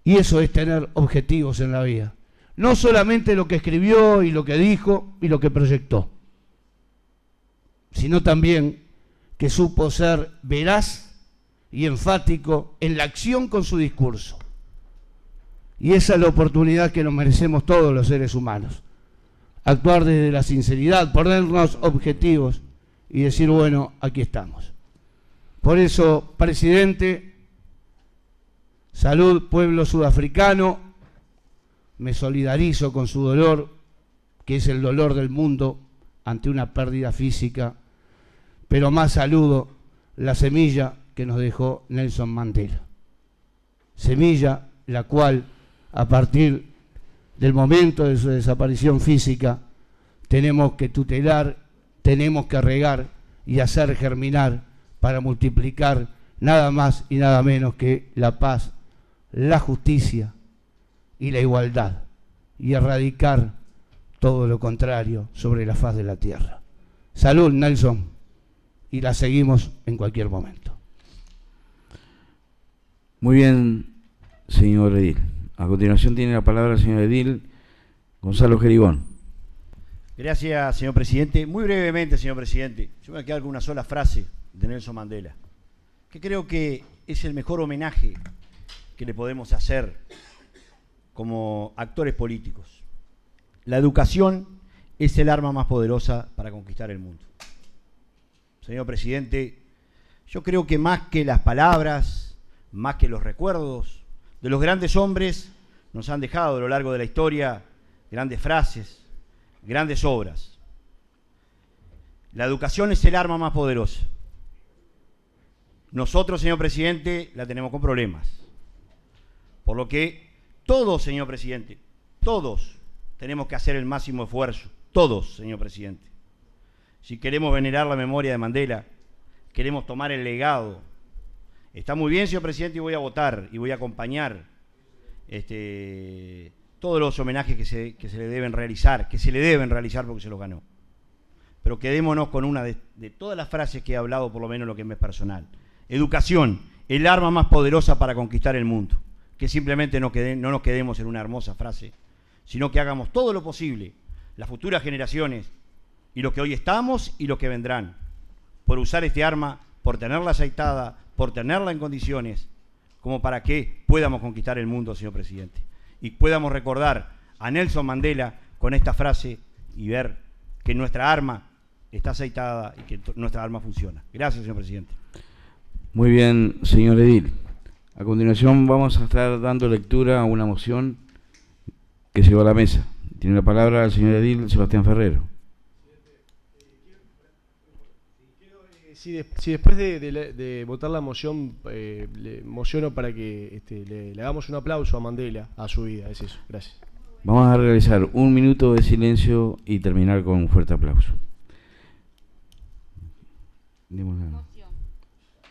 Y eso es tener objetivos en la vida. No solamente lo que escribió y lo que dijo y lo que proyectó, sino también que supo ser veraz y enfático en la acción con su discurso. Y esa es la oportunidad que nos merecemos todos los seres humanos. Actuar desde la sinceridad, ponernos objetivos y decir: bueno, aquí estamos. Por eso, presidente, salud, pueblo sudafricano, me solidarizo con su dolor, que es el dolor del mundo ante una pérdida física, pero más saludo la semilla que nos dejó Nelson Mandela. Semilla la cual, a partir del momento de su desaparición física, tenemos que tutelar, tenemos que regar y hacer germinar para multiplicar nada más y nada menos que la paz, la justicia y la igualdad, y erradicar todo lo contrario sobre la faz de la tierra. Salud, Nelson, y la seguimos en cualquier momento. Muy bien, señor edil. A continuación tiene la palabra el señor edil Gonzalo Geribón. Gracias, señor presidente. Muy brevemente, señor presidente, yo me voy a quedar con una sola frase de Nelson Mandela, que creo que es el mejor homenaje que le podemos hacer como actores políticos. La educación es el arma más poderosa para conquistar el mundo. Señor presidente, yo creo que más que las palabras, más que los recuerdos de los grandes hombres, nos han dejado a lo largo de la historia grandes frases, grandes obras. La educación es el arma más poderosa. Nosotros, señor presidente, la tenemos con problemas. Por lo que todos, señor presidente, todos tenemos que hacer el máximo esfuerzo. Todos, señor presidente. Si queremos venerar la memoria de Mandela, queremos tomar el legado. Está muy bien, señor presidente, y voy a votar y voy a acompañar todos los homenajes que se le deben realizar, porque se los ganó. Pero quedémonos con una de todas las frases que he hablado, por lo menos lo que me es personal. Educación, el arma más poderosa para conquistar el mundo. Que simplemente no nos quedemos en una hermosa frase, sino que hagamos todo lo posible, las futuras generaciones, y los que hoy estamos y los que vendrán, por usar este arma, por tenerla aceitada, por tenerla en condiciones, como para que podamos conquistar el mundo, señor presidente. Y podamos recordar a Nelson Mandela con esta frase y ver que nuestra arma está aceitada y que nuestra arma funciona. Gracias, señor presidente. Muy bien, señor edil. A continuación vamos a estar dando lectura a una moción que se llevó a la mesa. Tiene la palabra el señor edil Sebastián Ferrero. Si después de votar la moción, le mociono para que le hagamos un aplauso a Mandela, a su vida, es eso. Gracias. Vamos a realizar un minuto de silencio y terminar con un fuerte aplauso.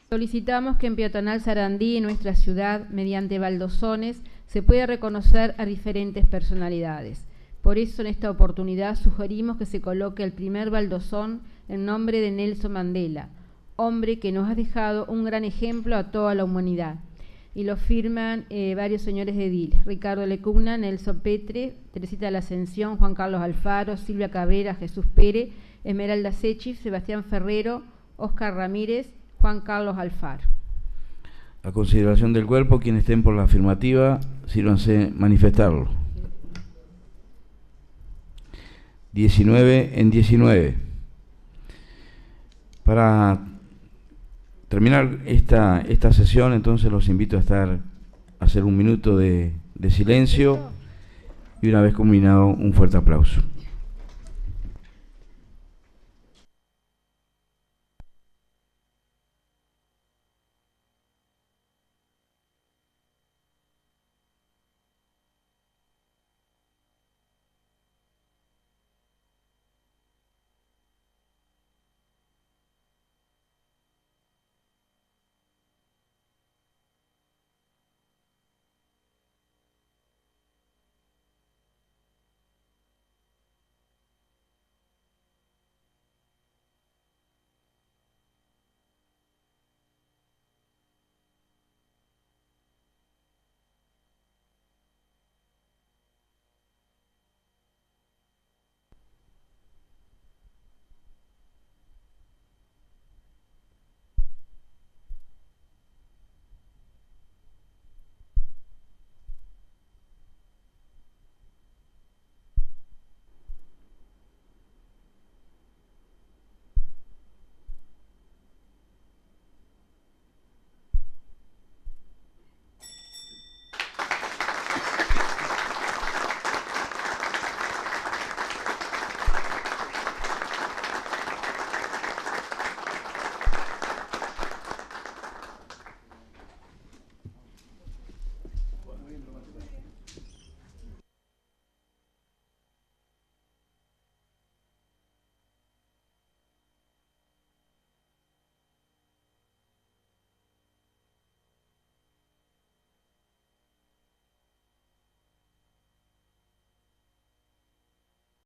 Solicitamos que en Peatonal Sarandí, en nuestra ciudad, mediante baldosones, se pueda reconocer a diferentes personalidades. Por eso, en esta oportunidad, sugerimos que se coloque el primer baldosón en nombre de Nelson Mandela, hombre que nos ha dejado un gran ejemplo a toda la humanidad. Y lo firman varios señores de edil: Ricardo Lecumna, Nelson Petre, Teresita de la Ascensión, Juan Carlos Alfaro, Silvia Cabrera, Jesús Pérez, Esmeralda Sechif, Sebastián Ferrero, Oscar Ramírez, Juan Carlos Alfaro. A consideración del cuerpo, quienes estén por la afirmativa, sírvanse manifestarlo. 19 en 19. Para terminar esta sesión, entonces los invito a hacer un minuto de silencio y una vez culminado, un fuerte aplauso.